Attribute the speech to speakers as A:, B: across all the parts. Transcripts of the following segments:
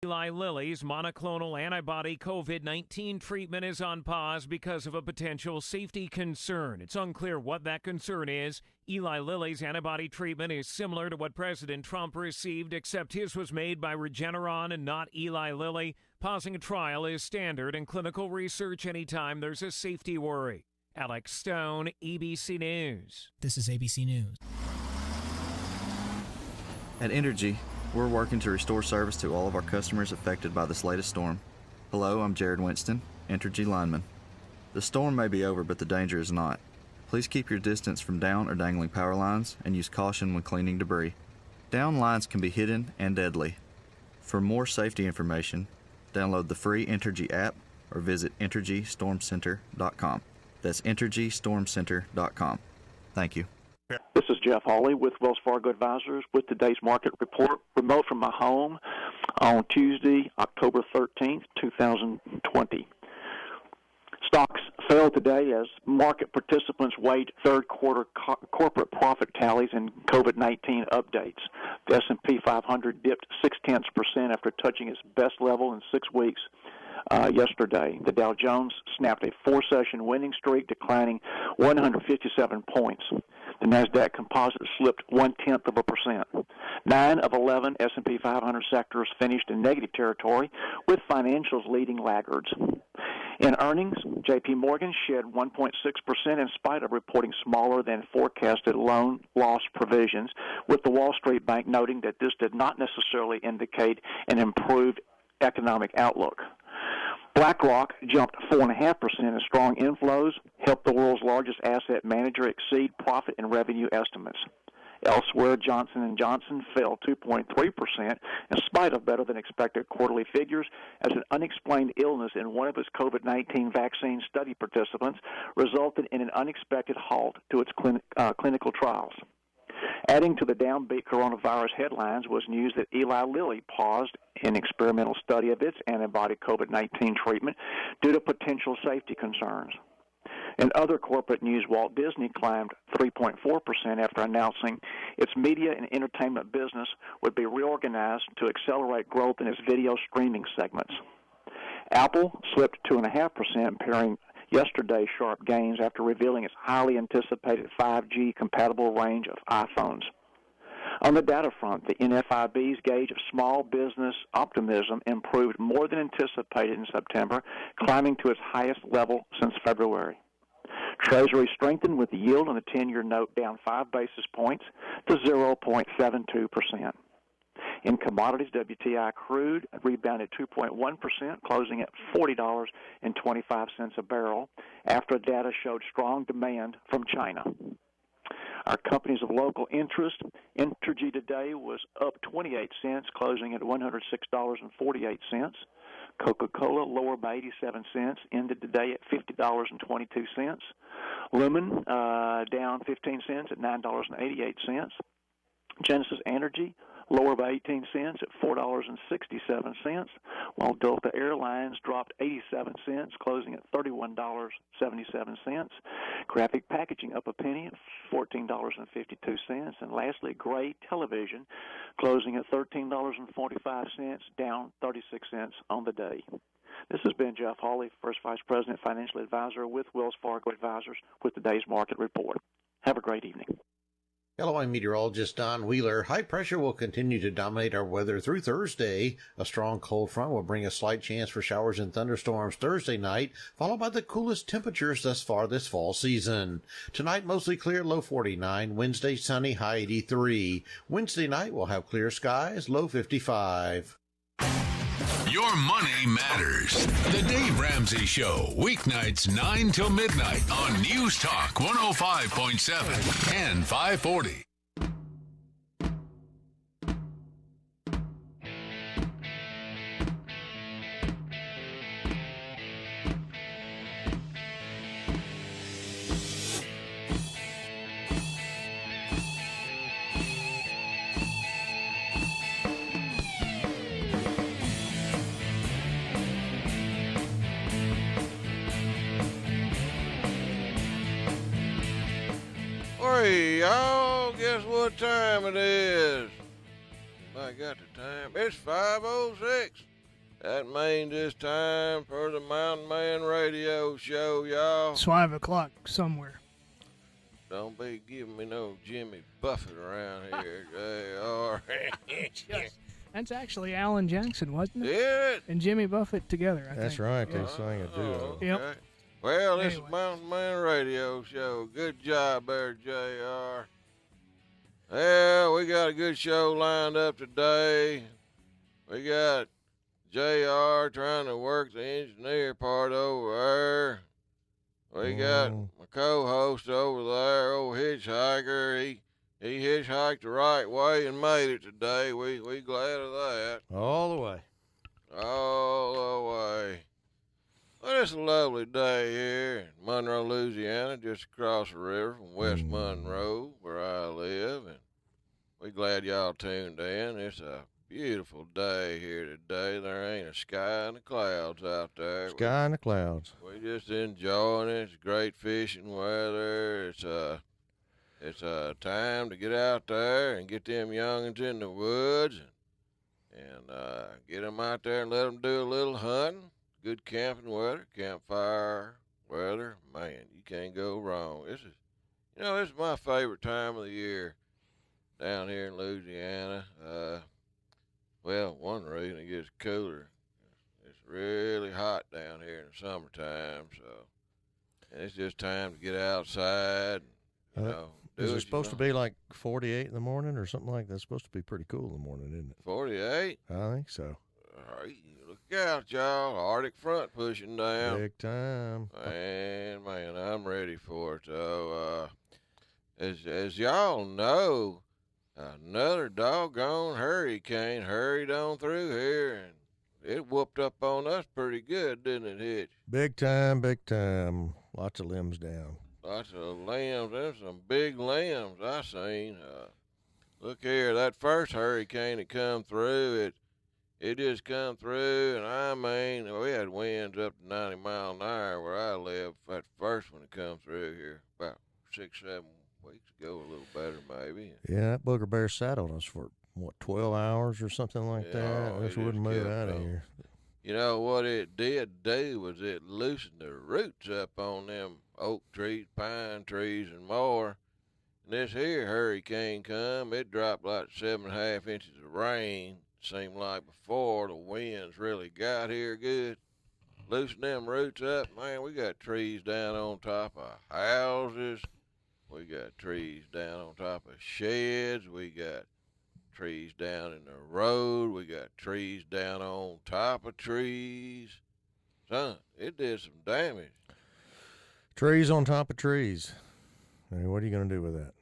A: Eli Lilly's monoclonal antibody COVID-19 treatment is on pause because of a potential safety concern. It's unclear what that concern is. Eli Lilly's antibody treatment is similar to what President Trump received, except his was made by Regeneron and not Eli Lilly. Pausing a trial is standard in clinical research anytime there's a safety worry. Alex Stone, ABC News.
B: This is ABC News.
C: At Entergy, we're working to restore service to all of our customers affected by this latest storm. Hello, I'm Jared Winston, Entergy lineman. The storm may be over, but the danger is not. Please keep your distance from down or dangling power lines and use caution when cleaning debris. Down lines can be hidden and deadly. For more safety information, download the free Entergy app or visit EntergyStormCenter.com. That's EntergyStormCenter.com. Thank you.
D: This is Jeff Hawley with Wells Fargo Advisors with today's market report, remote from my home on Tuesday, October 13th, 2020. Stocks fell today as market participants weighed third quarter corporate profit tallies and COVID-19 updates. The S&P 500 dipped 0.6% after touching its best level in 6 weeks yesterday. The Dow Jones snapped a 4-session winning streak, declining 157 points. The NASDAQ composite slipped 0.1%. 9 of 11 S&P 500 sectors finished in negative territory, with financials leading laggards. In earnings, J.P. Morgan shed 1.6% in spite of reporting smaller than forecasted loan loss provisions, with the Wall Street Bank noting that this did not necessarily indicate an improved economic outlook. BlackRock jumped 4.5% as strong inflows helped the world's largest asset manager exceed profit and revenue estimates. Elsewhere, Johnson & Johnson fell 2.3% in spite of better-than-expected quarterly figures as an unexplained illness in one of its COVID-19 vaccine study participants resulted in an unexpected halt to its clinical trials. Adding to the downbeat coronavirus headlines was news that Eli Lilly paused an experimental study of its antibody COVID-19 treatment due to potential safety concerns. In other corporate news, Walt Disney climbed 3.4% after announcing its media and entertainment business would be reorganized to accelerate growth in its video streaming segments. Apple slipped 2.5%, pairing yesterday's sharp gains after revealing its highly anticipated 5G-compatible range of iPhones. On the data front, the NFIB's gauge of small business optimism improved more than anticipated in September, climbing to its highest level since February. Treasury strengthened with the yield on the 10-year note down 5 basis points to 0.72%. In commodities, WTI crude rebounded 2.1%, closing at $40.25 a barrel after data showed strong demand from China. Our companies of local interest, Entergy today was up 28 cents, closing at $106.48. Coca-Cola lower by 87 cents, ended today at $50.22. Lumen down 15 cents at $9.88. Genesis Energy lower by 18 cents at $4.67, while Delta Airlines dropped 87 cents, closing at $31.77. Graphic Packaging up a penny at $14.52. And lastly, Gray Television closing at $13.45, down 36 cents on the day. This has been Jeff Hawley, First Vice President Financial Advisor with Wells Fargo Advisors, with today's market report. Have a great evening.
E: Hello, I'm meteorologist Don Wheeler. High pressure will continue to dominate our weather through Thursday. A strong cold front will bring a slight chance for showers and thunderstorms Thursday night, followed by the coolest temperatures thus far this fall season. Tonight, mostly clear, low 49. Wednesday, sunny, high 83. Wednesday night, we'll have clear skies, low 55.
F: Your money matters. The Dave Ramsey Show, weeknights 9 till midnight on News Talk 105.7 and 540.
G: Hey, y'all, guess what time it is? I got the time. It's 5:06. That means it's time for the Mountain Man Radio Show, y'all.
B: It's 5 o'clock somewhere.
G: Don't be giving me no Jimmy Buffett around here, J.R.
B: That's actually Alan Jackson, wasn't it?
G: Yeah.
B: And Jimmy Buffett together, I
E: That's
B: think.
E: right. They sang a duo.
G: Okay.
B: Yep.
G: Well, this is
B: Anyway.
G: Mountain Man Radio Show. Good job there, J.R. Well, we got a good show lined up today. We got J.R. trying to work the engineer part over there. We got my co-host over there, old hitchhiker. He hitchhiked the right way and made it today. We glad of that.
E: All the way.
G: All the way. Well, it's a lovely day here in Monroe, Louisiana, just across the river from West Monroe, where I live, and we glad y'all tuned in. It's a beautiful day here today. There ain't a sky in the clouds out there.
E: Sky in the clouds.
G: We just enjoying it. It's great fishing weather. It's a time to get out there and get them youngins in the woods and get them out there and let them do a little hunting. Good camping weather, campfire weather. Man, you can't go wrong. This is my favorite time of the year down here in Louisiana. Well, one reason it gets cooler. It's really hot down here in the summertime, and it's just time to get outside.
E: Is it supposed to be like 48 in the morning or something like that? It's supposed to be pretty cool in the morning, isn't it?
G: 48?
E: I think so.
G: All right, look out, y'all. Arctic front pushing down.
E: Big time.
G: Man, I'm ready for it. So, as y'all know, another doggone hurricane hurried on through here, and it whooped up on us pretty good, didn't it, Hitch?
E: Big time, big time. Lots of limbs down.
G: Lots of limbs. There's some big limbs I seen. Look here, that first hurricane that come through, it just come through, and I mean, we had winds up to 90 miles an hour where I live. That first one that come through here about 6-7 weeks ago, a little better maybe.
E: Yeah, that booger bear sat on us for, 12 hours or something like that?
G: Oh,
E: It just
G: it
E: wouldn't
G: just
E: move
G: kept
E: out of
G: going.
E: here.
G: You know what it did do was it loosened the roots up on them oak trees, pine trees, and more. And this here hurricane come, it dropped like 7.5 inches of rain. Seemed like before the winds really got here good. Loosened them roots up, man. We got trees down on top of houses. We got trees down on top of sheds. We got trees down in the road. We got trees down on top of trees. Son, it did some damage.
E: Trees on top of trees. I mean, what are you going to do with that?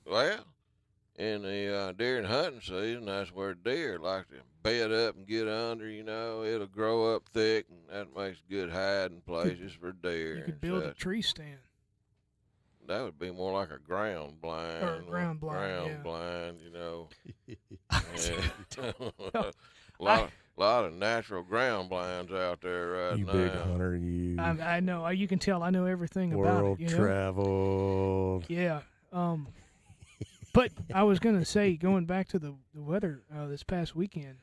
G: Well, in the deer and hunting season, that's where deer like to bed up and get under, It'll grow up thick, and that makes good hiding places for deer.
B: You could
G: and
B: build a
G: such.
B: tree stand.
G: That would be more like a ground blind.
B: Or a ground blind, yeah.
G: blind, Yeah. lot of natural ground blinds out there right
E: You
G: now.
E: big hunter, you.
B: I know. You can tell I know everything
E: World
B: about it.
E: traveled.
B: Yeah. But I was going to say, going back to the weather this past weekend,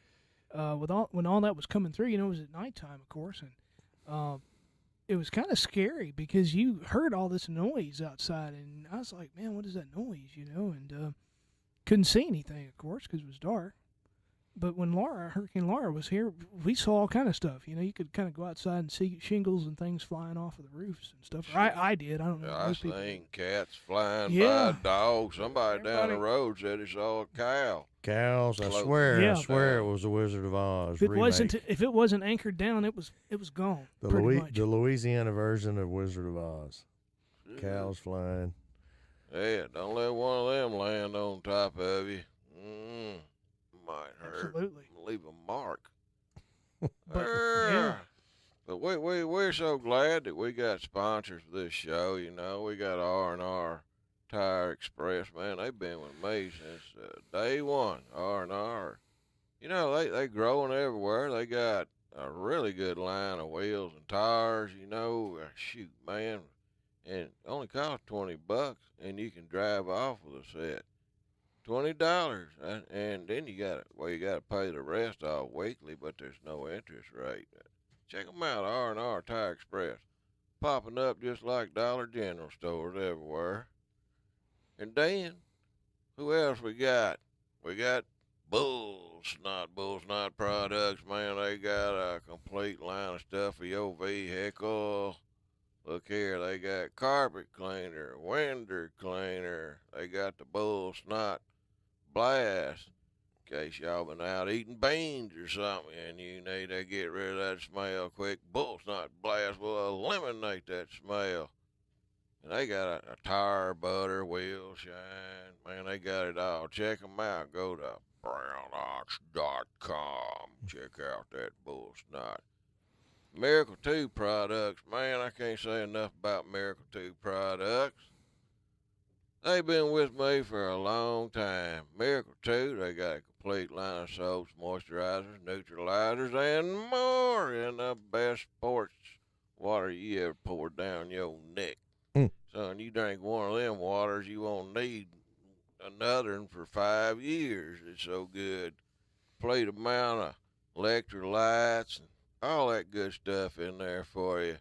B: when all that was coming through, it was at nighttime, of course, and it was kind of scary because you heard all this noise outside, and I was like, man, what is that noise, and couldn't see anything, of course, because it was dark. But when Hurricane Laura was here, we saw all kind of stuff. You could kind of go outside and see shingles and things flying off of the roofs and stuff. Or I did. I don't know.
G: I
B: Most people-
G: seen cats flying
B: Yeah.
G: by, dogs. Somebody down the
B: Everybody-
G: road said he saw a cow.
E: Cows, I
G: Float.
E: swear,
B: Yeah.
E: I swear it was the Wizard of Oz remake.
B: if it wasn't anchored down, it was gone.
E: the,
B: pretty much.
E: the Louisiana version of Wizard of Oz. Cows flying.
G: Yeah, don't let one of them land on top of you. Might hurt.
B: Absolutely.
G: Leave a mark.
B: But, yeah.
G: But we're so glad that we got sponsors for this show. We got R&R Tire Express. Man, they've been with me since day one. R&R. They growing everywhere. They got a really good line of wheels and tires. Shoot, man, and it only costs $20, and you can drive off with a set. $20, and then you got to pay the rest off weekly, but there's no interest rate. Check them out, R&R Tire Express, popping up just like Dollar General stores everywhere. And then, who else we got? We got Bull Snot products. Man, they got a complete line of stuff for your vehicle. Look here, they got carpet cleaner, window cleaner. They got the Bull Snot Blast. In case y'all been out eating beans or something and you need to get rid of that smell quick, Bull Snot Blast will eliminate that smell. And they got a tire, butter, wheel shine. Man, they got it all. Check them out. Go to brownox.com. Check out that Bull Snot. Miracle 2 products. Man, I can't say enough about Miracle 2 products. They've been with me for a long time. Miracle 2, they got a complete line of soaps, moisturizers, neutralizers, and more in the best sports water you ever poured down your neck. Son, you drink one of them waters, you won't need another one for 5 years. It's so good. Complete amount of electrolytes and all that good stuff in there for you.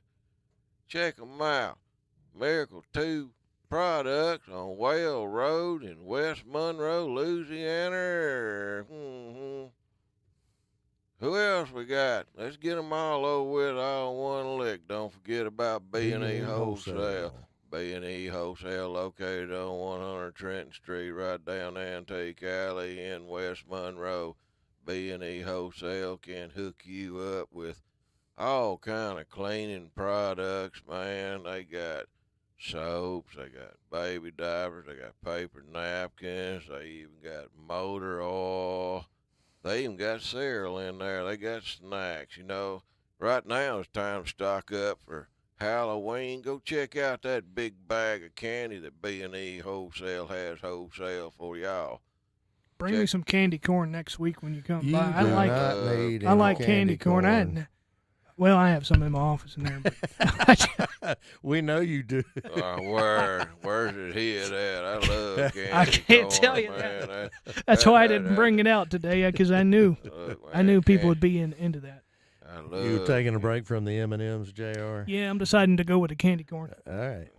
G: Check them out. Miracle 2 products on Whale Road in West Monroe, Louisiana. Who else we got? Let's get them all over with all in one lick. Don't forget about B&E Wholesale. B&E Wholesale located on 100 Trenton Street right down Antique Alley in West Monroe. B&E Wholesale can hook you up with all kind of cleaning products, man. They got soaps, they got baby diapers, they got paper napkins, they even got motor oil. They even got cereal in there. They got snacks, you know. Right now it's time to stock up for Halloween. Go check out that big bag of candy that B&E Wholesale has wholesale for y'all.
B: Bring me some candy corn next week when you come by.
H: I like
B: candy corn. I have some in my office in there. But
H: we know you do.
G: Where's it hid at? I love candy
B: I can't
G: corn,
B: tell you
G: man.
B: that. That's why I didn't bring it out today, because I knew people would be into that.
H: You taking a break from the M&Ms, JR?
B: Yeah, I'm deciding to go with the candy corn.
H: All right.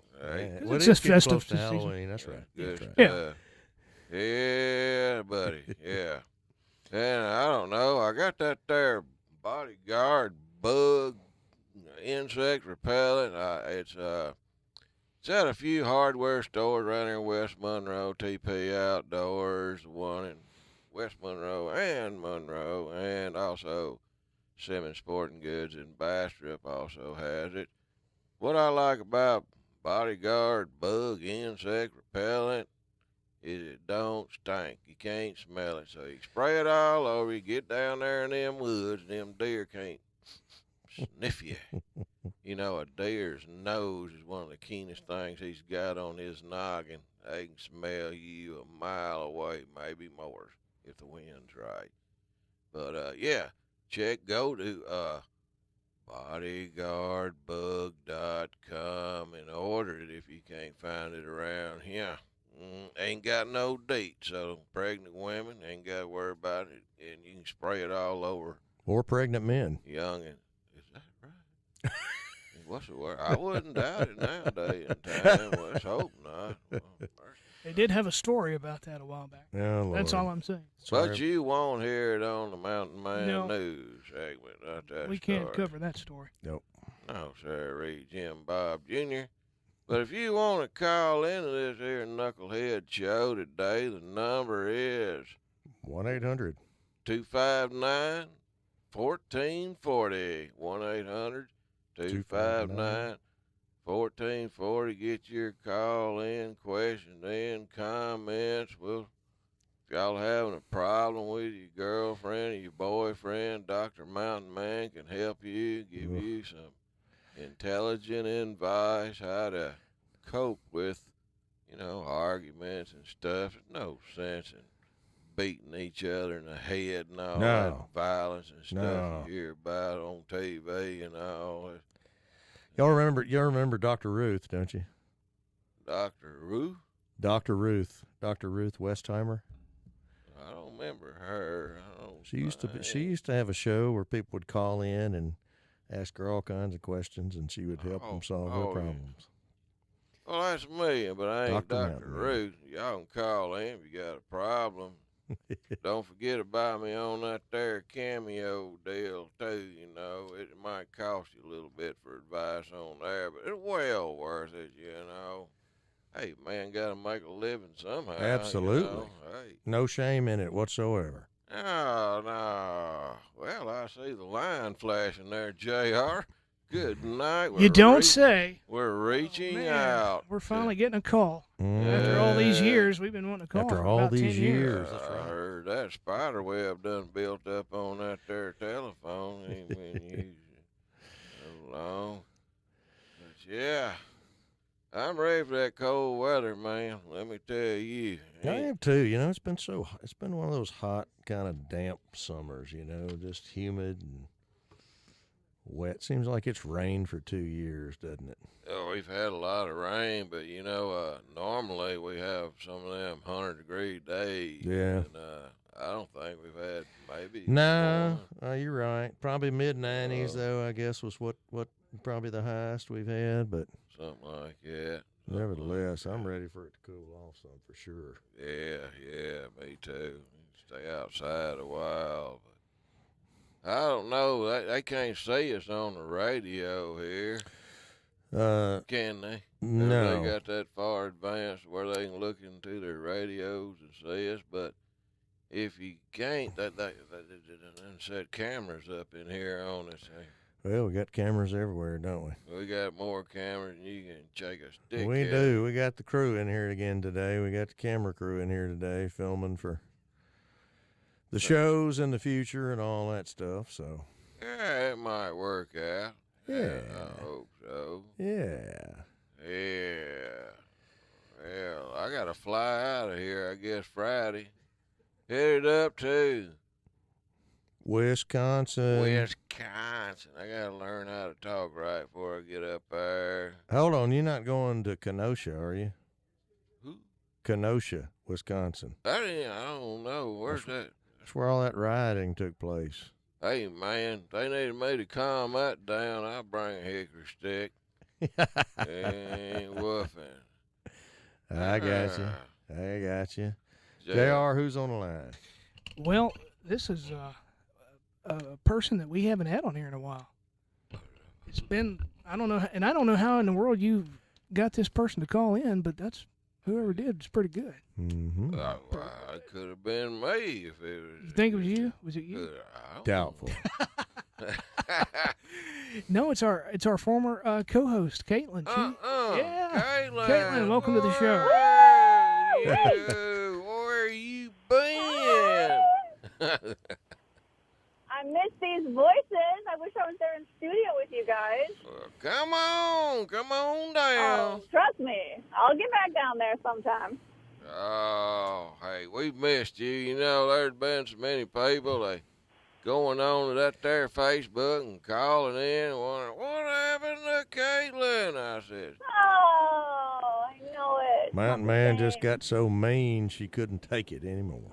B: Well, it's just festive
H: close to Halloween. That's right.
G: Good
H: That's
G: stuff.
H: right.
G: Yeah, buddy. Yeah. And I don't know. I got that there Bodyguard bug insect repellent. It's at a few hardware stores around here in West Monroe. TP Outdoors, the one in West Monroe, and also Simmons Sporting Goods in Bastrop also has it. What I like about Bodyguard bug insect repellent is it don't stink. You can't smell it. So you spray it all over. You get down there in them woods, and them deer can't sniff you. You know, a deer's nose is one of the keenest things he's got on his noggin. They can smell you a mile away, maybe more, if the wind's right. But, yeah, go to bodyguardbug.com and order it if you can't find it around here. Ain't got no date, so pregnant women ain't got to worry about it, and you can spray it all over.
H: Or pregnant men.
G: Youngin'. Is that right? What's the word? I wouldn't doubt it nowadays in time. Let's hope not.
B: They did have a story about that a while back.
H: Oh, Lord.
B: That's all I'm saying.
G: But you won't hear it on the Mountain Man
B: No.
G: News segment.
B: We can't cover that story.
H: Nope.
G: No, sir. Read Jim Bob Jr. But if you want to call into this here Knucklehead show today, the number is
H: 1-800.
G: 259-1440. 1-800-259-1440. Get your call in, questions in, comments. Well, if y'all having a problem with your girlfriend or your boyfriend, Dr. Mountain Man can help you, give you some intelligent advice how to cope with, arguments and stuff. There's no sense in beating each other in the head and all that violence and stuff you hear about on TV and all that.
H: Y'all remember Dr. Ruth, don't you?
G: Dr. Ruth?
H: Dr. Ruth Westheimer.
G: I don't remember her.
H: She used to have a show where people would call in and ask her all kinds of questions, and she would help them solve their problems.
G: Well, that's me, but I ain't Dr.
H: Mountain,
G: Ruth. Y'all can call in if you got a problem. Don't forget about me on that there Cameo deal, too, you know. It might cost you a little bit for advice on there, but it's well worth it, you know. Hey, man, got to make a living somehow.
H: Absolutely.
G: You know? Hey.
H: No shame in it whatsoever.
G: Oh, no. Well, I see the line flashing there, JR. Good night.
B: You don't say.
G: We're reaching
B: Man,
G: out.
B: We're finally getting a call.
H: Mm.
B: After all these years, we've been wanting to call.
H: After
B: for
H: all
B: about
H: these
B: 10
H: years.
G: I heard that spider web done built up on that there telephone. Ain't been used so long. But yeah, I'm ready for that cold weather, man. Let me tell you.
H: I am too. You know, it's been one of those hot, kind of damp summers, you know, just humid and wet. Seems like it's rained for 2 years, doesn't it?
G: Oh, we've had a lot of rain, but you know, normally we have some of them 100-degree days.
H: Yeah.
G: And, I don't think we've had maybe.
H: No, you're right. Probably mid-90s, though, I guess, was what probably the highest we've had, but
G: something like that.
H: Nevertheless, I'm ready for it to cool off some for sure.
G: Yeah, me too. Stay outside a while. But I don't know. They can't see us on the radio here. Can they?
H: No.
G: They got that far advanced where they can look into their radios and see us. But if you can't, they set cameras up in here on us.
H: Well, we got cameras everywhere, don't we?
G: We got more cameras than you can shake a stick.
H: We do. We got the crew in here again today. We got the camera crew in here today filming for the shows in the future and all that stuff. So
G: yeah, it might work out.
H: Yeah.
G: I hope so.
H: Yeah.
G: Well, I got to fly out of here, I guess, Friday. Headed up to
H: Wisconsin.
G: I got to learn how to talk right before I get up there.
H: Hold on. You're not going to Kenosha, are you?
G: Who?
H: Kenosha, Wisconsin.
G: I don't know. Where's that?
H: That's where all that rioting took place.
G: Hey, man, they needed me to calm that down. I'll bring a hickory stick. Ain't woofing.
H: I got you. JR, who's on the line?
B: Well, this is a person that we haven't had on here in a while. It's been, I don't know how in the world you got this person to call in, but that's whoever did. It's pretty good.
H: Mm-hmm.
G: It could have been me if it was.
B: You think it was you? Was it you?
H: Doubtful.
B: No, it's our former co-host, Caitlin. Yeah, Caitlin, welcome to the show.
G: Where you been?
I: I miss these voices. I wish I was there in studio with you guys.
G: Come on down.
I: Oh, trust me, I'll get back down there sometime.
G: Oh, hey, we've missed you. You know, there's been so many people going on to that there Facebook and calling in and wondering, what happened to Caitlin? I said,
I: Oh, I know it.
H: Mountain Man just got so mean she couldn't take it anymore.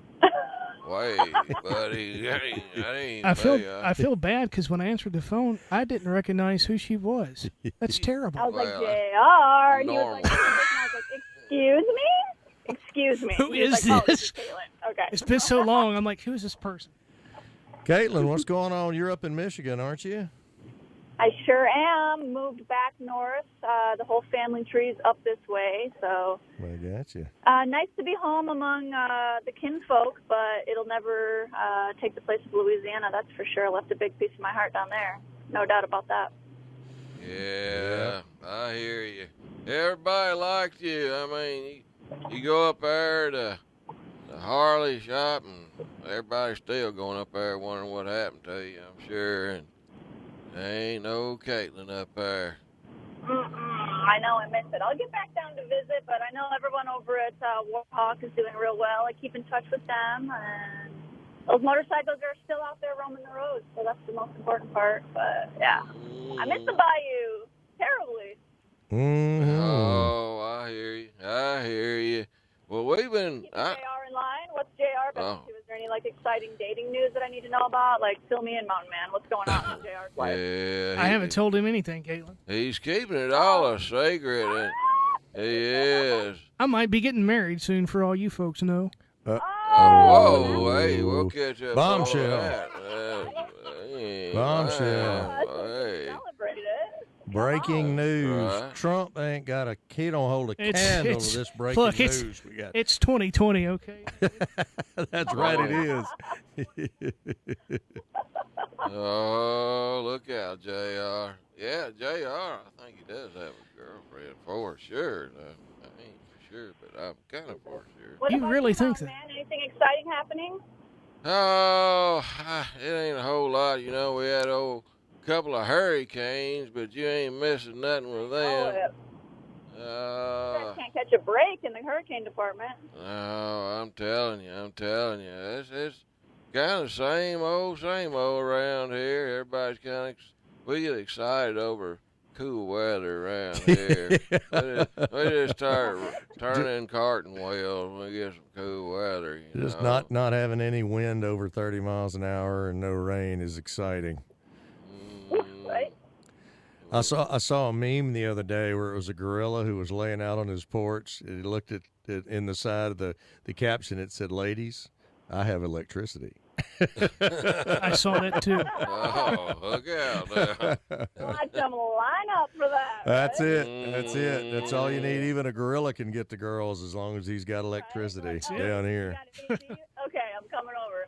G: wait, buddy,
B: I feel bad because when I answered the phone, I didn't recognize who she was. That's terrible.
I: I was like, JR. And he was like, excuse me? Excuse me.
B: Who
I: He was
B: is
I: like,
B: this?
I: Oh, Caitlin. Okay.
B: It's been so long. I'm like, who's this person?
H: Caitlin, what's going on? You're up in Michigan, aren't you?
I: I sure am. Moved back north. The whole family tree's up this way, so.
H: I got you.
I: Nice to be home among the kinfolk, but it'll never take the place of Louisiana, that's for sure. Left a big piece of my heart down there. No doubt about that.
G: Yeah, I hear you. Everybody liked you. I mean, you go up there to the Harley shop, and everybody's still going up there wondering what happened to you, I'm sure. And there ain't no Caitlin up there.
I: I know, I miss it. I'll get back down to visit, but I know everyone over at Warhawk is doing real well. I keep in touch with them, and those motorcycles are still out there roaming the roads, so that's the most important part. But, yeah, I miss the bayou terribly.
H: Mm-hmm.
G: Oh, I hear you. Well, we've been.
I: Keeping JR in line. What's JR been up to? Is there any like exciting dating news that I need to know about? Like, fill me in, Mountain Man. What's going on in JR's life?
G: Yeah,
B: I haven't told him anything, Caitlin.
G: He's keeping it all a secret. And he is.
B: I might be getting married soon, for all you folks know.
G: Whoa, hey, we'll catch up.
H: Bombshell.
G: On that.
H: Bombshell.
G: Hey.
I: Celebrate it.
H: Breaking news.
G: Right.
H: Trump ain't got a, he don't hold a candle to this breaking
B: look,
H: news we got.
B: It's 2020, okay?
H: That's right, it is.
G: Oh, look out, JR. Yeah, JR, I think he does have a girlfriend for sure. I ain't for sure, but I'm kind of for sure.
I: What
B: You
I: about
B: really think
I: Mountain
B: that?
I: Man? Anything exciting happening?
G: Oh, it ain't a whole lot. You know, we had a couple of hurricanes, but you ain't missing nothing with them.
I: You guys can't catch a break in the hurricane department.
G: No, I'm telling you. It's kind of same old around here. Everybody's kind of, we get excited over cool weather around here. we just start turning carton wheels when we get some cool weather. You
H: Just
G: know?
H: not having any wind over 30 miles an hour and no rain is exciting.
I: Right?
H: I saw a meme the other day where it was a gorilla who was laying out on his porch. And he looked at it in the side of the caption. It said, "Ladies, I have electricity."
B: I saw that too.
G: Oh, look out now.
I: Watch them line up for that.
H: That's
I: right?
H: it. That's it. That's all you need. Even a gorilla can get the girls as long as he's got electricity down here.
I: Okay, I'm coming over.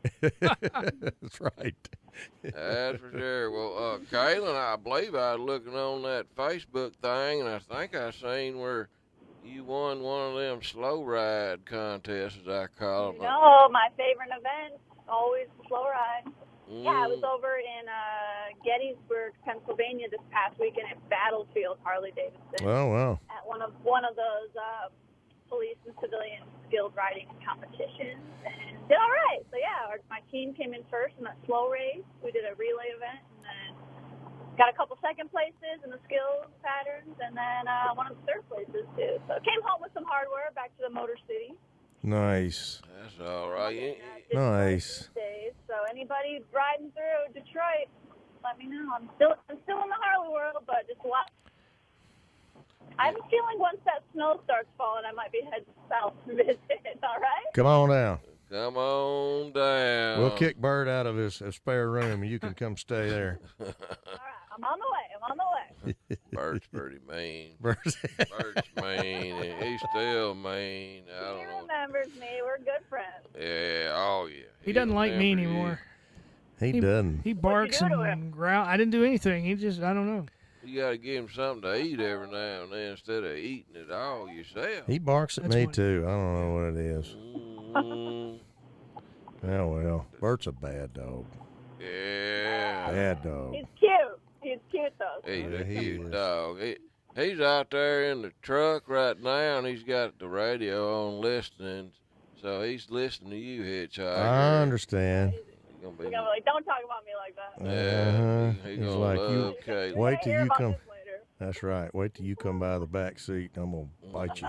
H: That's right.
G: That's for sure. Well, Kaylin, I believe I was looking on that Facebook thing, and I think I seen where you won one of them slow ride contests, as I call them.
I: No, my favorite event, always the slow ride. Yeah, I was over in Gettysburg, Pennsylvania this past weekend at Battlefield Harley Davidson.
H: Oh, wow.
I: At one of those police and civilian skilled riding competitions, and did all right. So yeah, my team came in first in that slow race. We did a relay event, and then got a couple second places in the skills patterns, and then one of the third places too. So came home with some hardware back to the Motor City.
H: Nice.
G: That's all right.
H: Nice.
I: So anybody riding through Detroit, let me know. I'm still in the Harley world, but just watch. I'm feeling once that snow starts falling, I might be heading south to visit. All right?
H: Come on down.
G: Come on down.
H: We'll kick Bert out of his spare room, and you can come stay there.
I: All right. I'm on the way.
G: Bert's pretty mean.
H: Bert's
G: mean. He's still mean. I don't
I: He
G: know.
I: remembers me. We're good friends.
G: Yeah. Oh, yeah.
B: He doesn't like me
G: remember you.
B: anymore.
H: He doesn't.
B: He barks
I: do to
B: and growls. I didn't do anything. He just, I don't know.
G: You got to give him something to eat every now and then instead of eating it all yourself.
H: He barks at
B: That's
H: me,
B: what-
H: too. I don't know what it is.
G: Mm,
H: Oh, well. Bert's a bad dog.
G: yeah.
H: Bad dog.
I: He's cute. He's cute, though.
G: He's
H: Yeah,
G: a
H: he
G: cute
H: is.
G: dog. He's out there in the truck right now, and he's got the radio on listening. So he's listening to you, Hitchhiker.
H: I understand.
G: He's gonna be,
I: We're gonna be like, don't talk about me like that.
G: yeah,
H: Uh-huh.
G: he
H: He's
G: gonna
H: like,
G: love
H: you-
G: Kate.
H: Wait till
I: Hear
H: you
I: about
H: come.
I: this later.
H: That's right. Wait till you come by the back seat, and I'm going to bite you.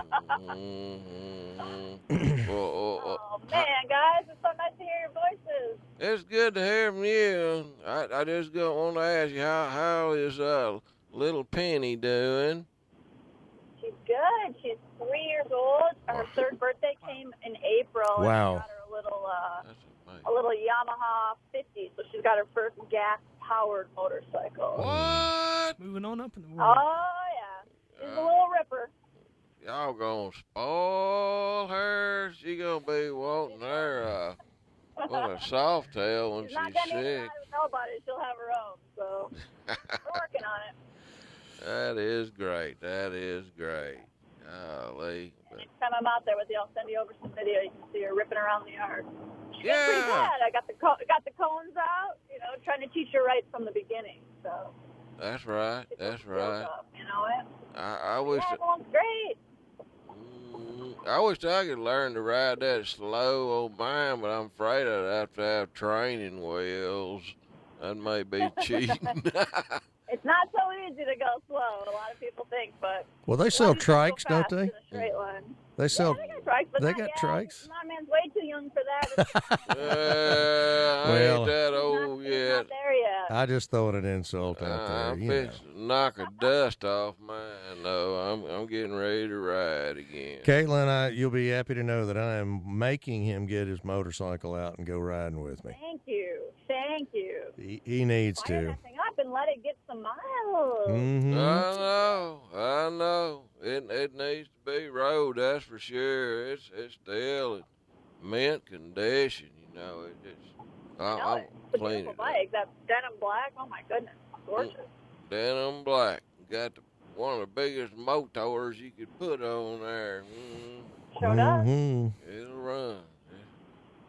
I: Oh man, guys, it's so nice to hear your voices.
G: It's good to hear from you. I just want to ask you, how is little Penny doing?
I: She's good. She's 3 years old. Her third birthday came in April.
H: Wow.
I: And I got her
G: That's
I: a little Yamaha 50, so she's got her first gas-powered motorcycle.
G: What?
B: Moving on up in the world.
I: Oh yeah, she's a little ripper.
G: Y'all gonna spoil her? She gonna be wanting her a soft tail when
I: She's
G: she's
I: not gonna need
G: sick.
I: to know about it. She'll have her own. So we're working on it.
G: That is great. That is great. Golly. But
I: Next time I'm out there with you, I'll send you over some video. You can see her ripping around the yard. She's pretty
G: yeah,
I: bad. I got the cones out. You know, trying to teach her right from the beginning. So
G: that's right.
I: get those
G: That's
I: skills
G: right.
I: up, you know it.
G: I wish.
I: Yeah, everyone's great.
G: I wish I could learn to ride that slow old mine, but I'm afraid I'd have to have training wheels. That may be cheating.
I: It's not so easy to go slow. A lot of people think, but
H: Well, they sell
I: a lot of people go
H: trikes, don't
I: fast
H: they?
I: in a straight line.
H: They sell.
I: Yeah, they got trikes but
H: They
I: not
H: got
I: yet.
H: trikes.
I: My man's way too young for that.
G: I
H: Well,
G: ain't that old
I: He's
G: yet.
I: not there yet.
H: I just throwing an insult out there.
G: I'm
H: You know.
G: fixing to knock a dust off mine. No, I'm getting ready to ride again.
H: Caitlin, you'll be happy to know that I am making him get his motorcycle out and go riding with me.
I: Thank you. Thank you.
H: He needs
I: Fire
H: to.
I: that thing up and let it get some miles.
H: Mm-hmm.
G: I know. It needs to be rode, that's for sure. It's still in mint condition, you know. I'm
I: It's a
G: cleaning
I: beautiful
G: it.
I: bike. That denim black. Oh my goodness, gorgeous.
G: Denim black. Got one of the biggest motors you could put on there.
I: Showed up.
H: Mm-hmm.
G: It'll run.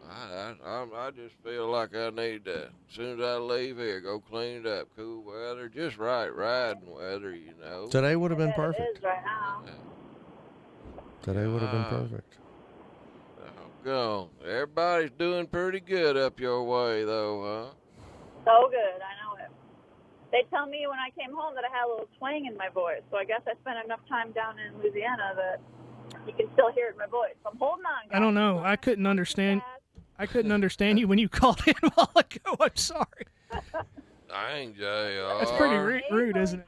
G: I just feel like I need to, as soon as I leave here, go clean it up. Cool weather, just right riding weather, you know.
H: Today would have been
I: It
H: perfect.
I: is right now.
H: Today would have been perfect.
G: Go. Everybody's doing pretty good up your way, though,
I: So good. I know it. They tell me when I came home that I had a little twang in my voice, so I guess I spent enough time down in Louisiana that you can still hear it in my voice. So I'm holding on, guys.
B: I don't know. I couldn't understand you when you called in a while ago. I'm sorry.
G: huh? Dang, JR.
B: That's pretty rude, isn't it?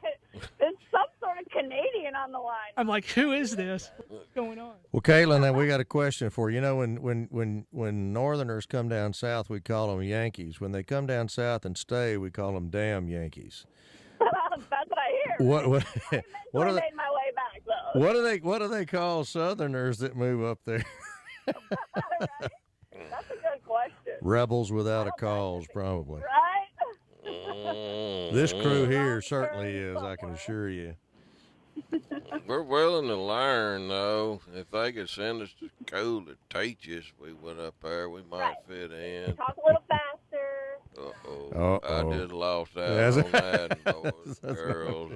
I: There's some sort of Canadian on the line.
B: I'm like, who is this? What's going on?
H: Well, Caitlin, we got a question for you. You know, when Northerners come down south, we call them Yankees. When they come down south and stay, we call them damn Yankees.
I: That's what I hear.
H: What
I: I
H: are they?
I: made my way back, though.
H: What do they call Southerners that move up there?
I: Right? That's a good question.
H: Rebels without a cause, probably.
I: Right?
H: This crew here certainly is, I can assure you.
G: We're willing to learn, though. If they could send us to school to teach us, we went up there, we might fit in.
I: Talk a little faster.
G: Uh-oh. I just lost out on that, boys, girls.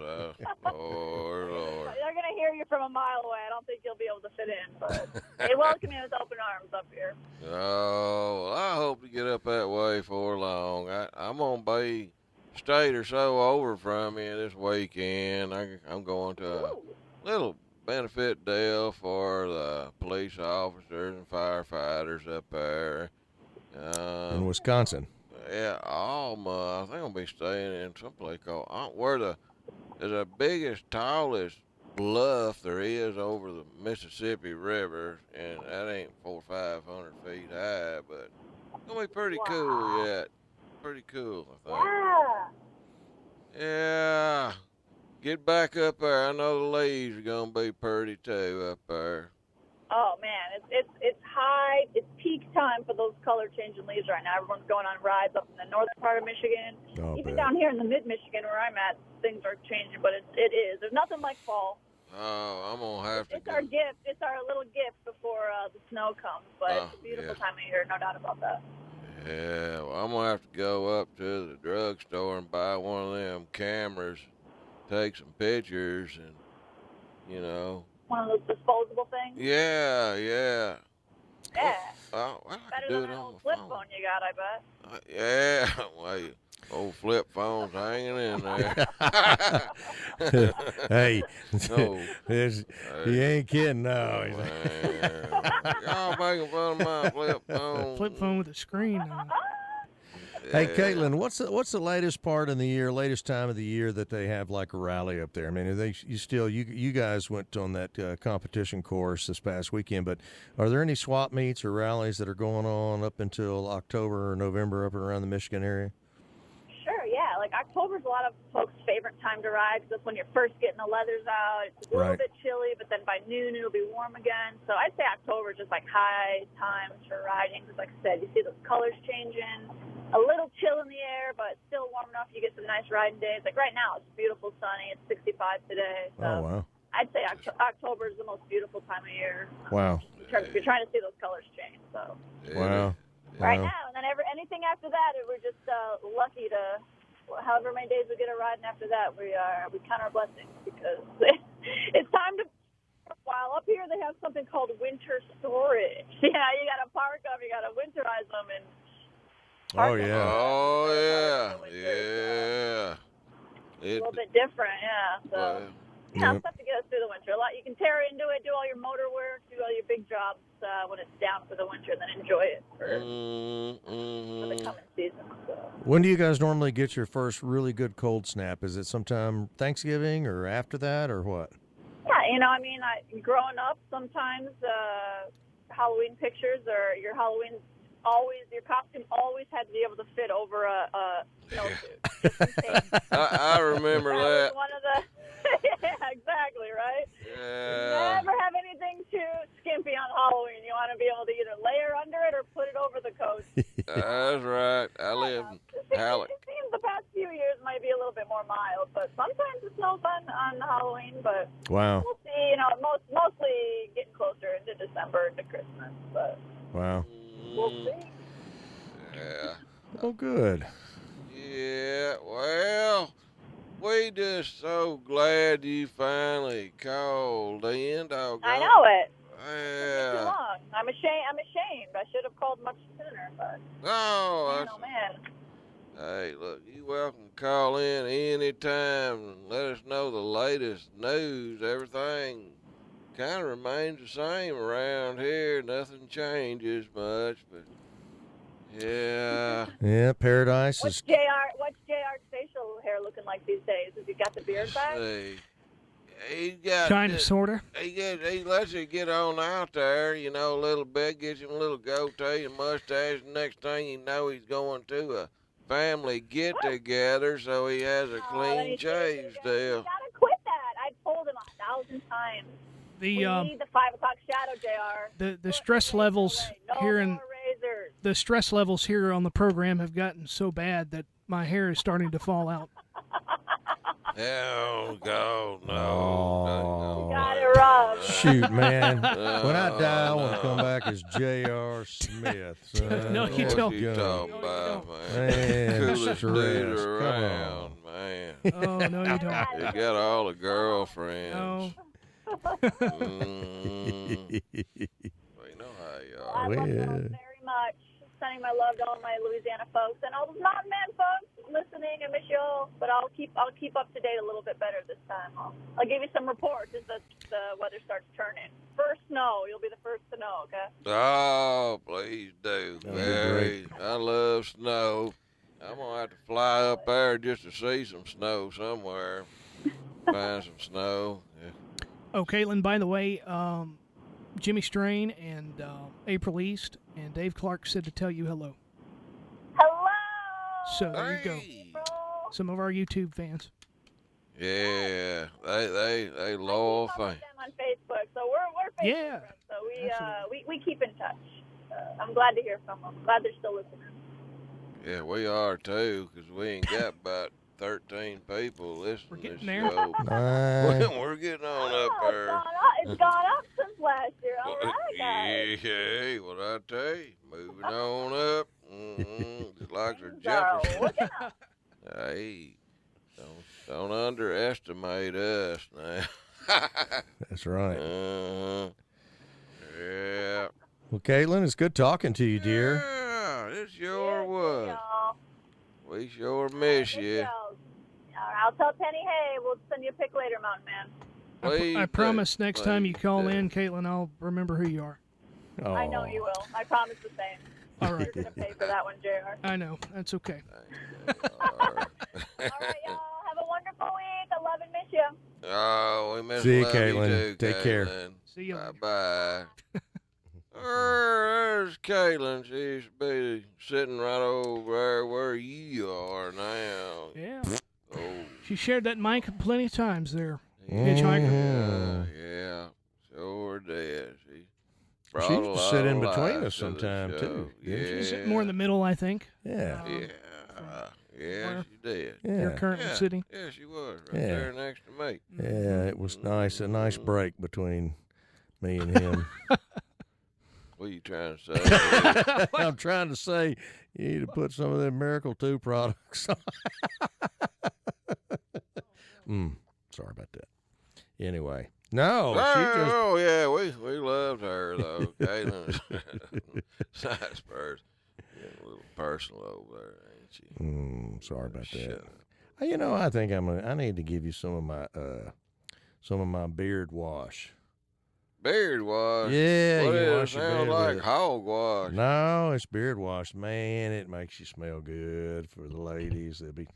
G: Lord.
I: They're going to hear you from a mile away. I don't think you'll be able to fit in, but they welcome you with open arms up here.
G: Oh, well, I hope to get up that way for long. I'm going to be a state or so over from you this weekend. I'm going to a little benefit deal for the police officers and firefighters up there.
H: In Wisconsin.
G: Yeah, all month. I think I'll be staying in some place called where there's the biggest, tallest bluff there is over the Mississippi River, and that ain't 400 or 500 feet high, but it's gonna be pretty cool yet. Pretty cool, I think. Yeah. Get back up there. I know the leaves are gonna be pretty too up there.
I: Oh man, it's high. It's peak time for those color changing leaves right now. Everyone's going on rides up in the northern part of Michigan. Even down here in the mid Michigan where I'm at, things are changing, but it is. There's nothing like fall.
G: Oh, I'm gonna have to.
I: It's our gift. It's our little gift before the snow comes. But it's a beautiful time of year, no doubt about that.
G: Yeah, well, I'm gonna have to go up to the drugstore and buy one of them cameras, take some pictures, and
I: one of those disposable things.
G: Yeah.
I: Yeah.
G: Oh, well, I
I: Better
G: can do
I: than
G: it
I: that
G: on
I: old
G: the
I: flip
G: phone.
I: phone you got, I bet.
G: Yeah, well, old flip phone's hanging in there.
H: Hey,
G: No.
H: you ain't kidding, no.
G: Y'all making fun of my flip phone.
B: Flip phone with a screen on.
H: Hey, Caitlin, what's the latest part in the year, latest time of the year that they have like a rally up there? I mean, you guys went on that competition course this past weekend, but are there any swap meets or rallies that are going on up until October or November up and around the Michigan area?
I: Sure, yeah. Like October's a lot of folks' favorite time to ride because that's when you're first getting the leathers out. It's a little bit chilly, but then by noon it'll be warm again. So I'd say October is just like high times for riding because, like I said, you see those colors changing. A little chill in the air, but still warm enough. You get some nice riding days. Like right now, it's beautiful, sunny. It's 65 today. So
H: oh, wow.
I: I'd say October is the most beautiful time of year.
H: Wow.
I: You're trying to see those colors change. So.
H: Wow.
I: Right now, and then anything after that, we're just lucky to, however many days we get a riding after that, we count our blessings because it's time to. While up here, they have something called winter storage. Yeah, you got to park them, you got to winterize them, and.
H: Oh yeah.
G: Oh yeah. Yeah.
I: A little bit different, yeah. So. stuff to get us through the winter. A lot you can tear into it, do all your motor work, do all your big jobs when it's down for the winter, and then enjoy it for the coming season. So.
H: When do you guys normally get your first really good cold snap? Is it sometime Thanksgiving or after that or what?
I: Yeah, growing up, sometimes Halloween pictures or your Halloween your costume always had to be able to fit over a snowsuit.
G: I remember that.
I: Was one of the yeah, exactly, right?
G: Yeah.
I: Never have anything too skimpy on Halloween. You want to be able to either layer under it or put it over the coat.
G: That's right. I live in Halleck.
I: It seems the past few years might be a little bit more mild, but sometimes it's no fun on Halloween. But
H: wow,
I: we'll see. Mostly getting closer into December into Christmas, but
H: wow,
I: we'll see.
G: Yeah.
H: Oh, good.
G: Yeah. Well, we just so glad you finally called in, doggone.
I: I know it.
G: Yeah.
I: Too long. I'm ashamed. I should have called much sooner, but man.
G: Hey, look, you welcome to call in anytime and let us know the latest news. Everything kind of remains the same around here. Nothing changes much, but yeah.
H: Yeah, Paradise
I: What's
H: is.
I: JR's facial hair looking like these days? Has he got the beard back?
G: See, he got
B: Kind of, sort of.
G: He lets you get on out there, a little bit, gets him a little goatee and mustache. And next thing you know, he's going to a family get together, so he has a clean shave still.
I: You gotta quit that. I've told him 1,000 times. We need the 5 o'clock shadow, JR.
B: The stress levels here in
I: more razors.
B: the stress levels here on the program have gotten so bad that my hair is starting to fall out.
G: Oh, God, no.
H: Oh.
I: Got it rough.
H: Shoot, man. When I die, I want to come back as J.R. Smith.
B: No, you
G: What
B: don't.
G: you talking about, man?
H: Man,
G: Coolest
H: stress.
G: dude
H: Come
G: around, man.
B: Oh, no, you don't.
G: You got all the girlfriends.
B: No.
G: We know how you
I: I
G: are.
I: love you all very much. Sending my love to all my Louisiana folks and all the Mountain Man folks listening. I miss you all, but I'll keep up to date a little bit better this time. I'll give you some reports as the weather starts turning. First snow, you'll be the first to know. Okay.
G: Oh, please do. Very. I love snow. I'm gonna have to fly up there just to see some snow somewhere. Find some snow. Yeah.
B: Oh, Caitlin, by the way, Jimmy Strain and April East and Dave Clark said to tell you hello.
I: Hello.
B: So there you go.
G: Hey.
B: Some of our YouTube fans.
G: Yeah, they loyal
I: I follow
G: thing.
I: them on Facebook, so we're Facebook
B: Yeah.
I: friends. So we keep in touch. I'm glad to hear from them. Glad they're still listening.
G: Yeah, we are too, 'cause we ain't got about 13 people listening
B: We're
G: to
B: getting
G: this
B: there.
G: show.
H: Nice.
G: We're getting on up
I: Oh,
G: there.
I: it's gone up since last year. All right, guys.
G: Yeah, what I tell you, moving on up. Just like Sir
I: So,
G: Jefferson.
I: looking up.
G: Hey, don't underestimate us now.
H: That's right.
G: Yeah.
H: Well, Caitlin, it's good talking to you, dear.
G: Yeah, it sure
I: Yes,
G: was.
I: y'all.
G: We sure miss you.
I: All right, I'll tell Penny, hey, we'll send you a pic later, Mountain Man.
G: Please
B: I
G: do.
B: promise next time you
G: Please
B: call
G: do.
B: in, Caitlin, I'll remember who you are.
H: Oh.
I: I know you will. I promise the same.
B: All right.
I: You're going to pay for that one, JR.
B: I know. That's okay.
G: All right.
I: All right, y'all. Have a wonderful week. I love and miss you.
G: Oh, we miss
H: See you,
G: love
H: Caitlin.
G: too,
H: Take care.
G: Caitlin.
B: See you later.
G: Bye-bye. There's Caitlin. She should be sitting right over there where you are now.
B: Yeah.
G: Oh,
B: She shared that mic plenty of times there.
H: Mm-hmm.
B: Hitchhiker.
G: yeah, sure did. She
H: She used to sit in
G: brought a lot
H: between
G: of
H: us
G: life to the
H: sometime,
G: show.
H: too, didn't she?
G: Yeah.
B: She's sitting more in the middle, I think.
H: Yeah.
G: Yeah,
B: where
G: she did.
H: Yeah.
B: You're currently
G: Yeah.
B: sitting.
G: Yeah, she was right
H: Yeah.
G: there next to me.
H: Yeah, it was nice. A nice break between me and him.
G: What are you trying to say?
H: I'm trying to say you need to put some of them Miracle 2 products on. Sorry about that. Anyway. No, she just...
G: Oh, yeah, we loved her, though. Caitlin. Nice person. Getting a little personal over there, ain't she?
H: sorry about
G: Shut
H: that.
G: up.
H: I think I need to give you some of my some of my beard wash.
G: Beard wash?
H: Yeah,
G: what
H: you
G: is
H: wash
G: it?
H: your
G: Sounds
H: beard
G: like
H: with it.
G: hog wash.
H: No, it's beard wash. Man, it makes you smell good for the ladies. They'll be,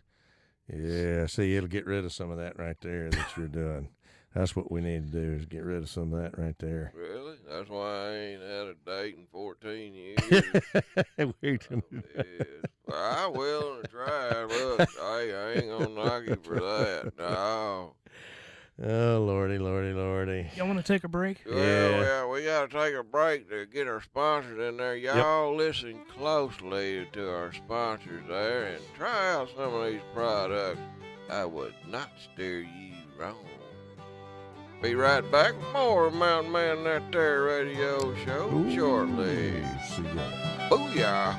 H: yeah, see, it'll get rid of some of that right there that you're doing. That's what we need to do is get rid of some of that right there.
G: Really? That's why I ain't had a date in 14 years. Well, I'm willing to try. Look, I ain't gonna knock you for that. No.
H: Oh, Lordy, Lordy, Lordy.
B: Y'all want to take a break?
G: Well, we got to take a break to get our sponsors in there. Y'all listen closely to our sponsors there and try out some of these products. I would not steer you wrong. Be right back with more Mountain Man That There radio show shortly.
H: See ya.
G: Booyah!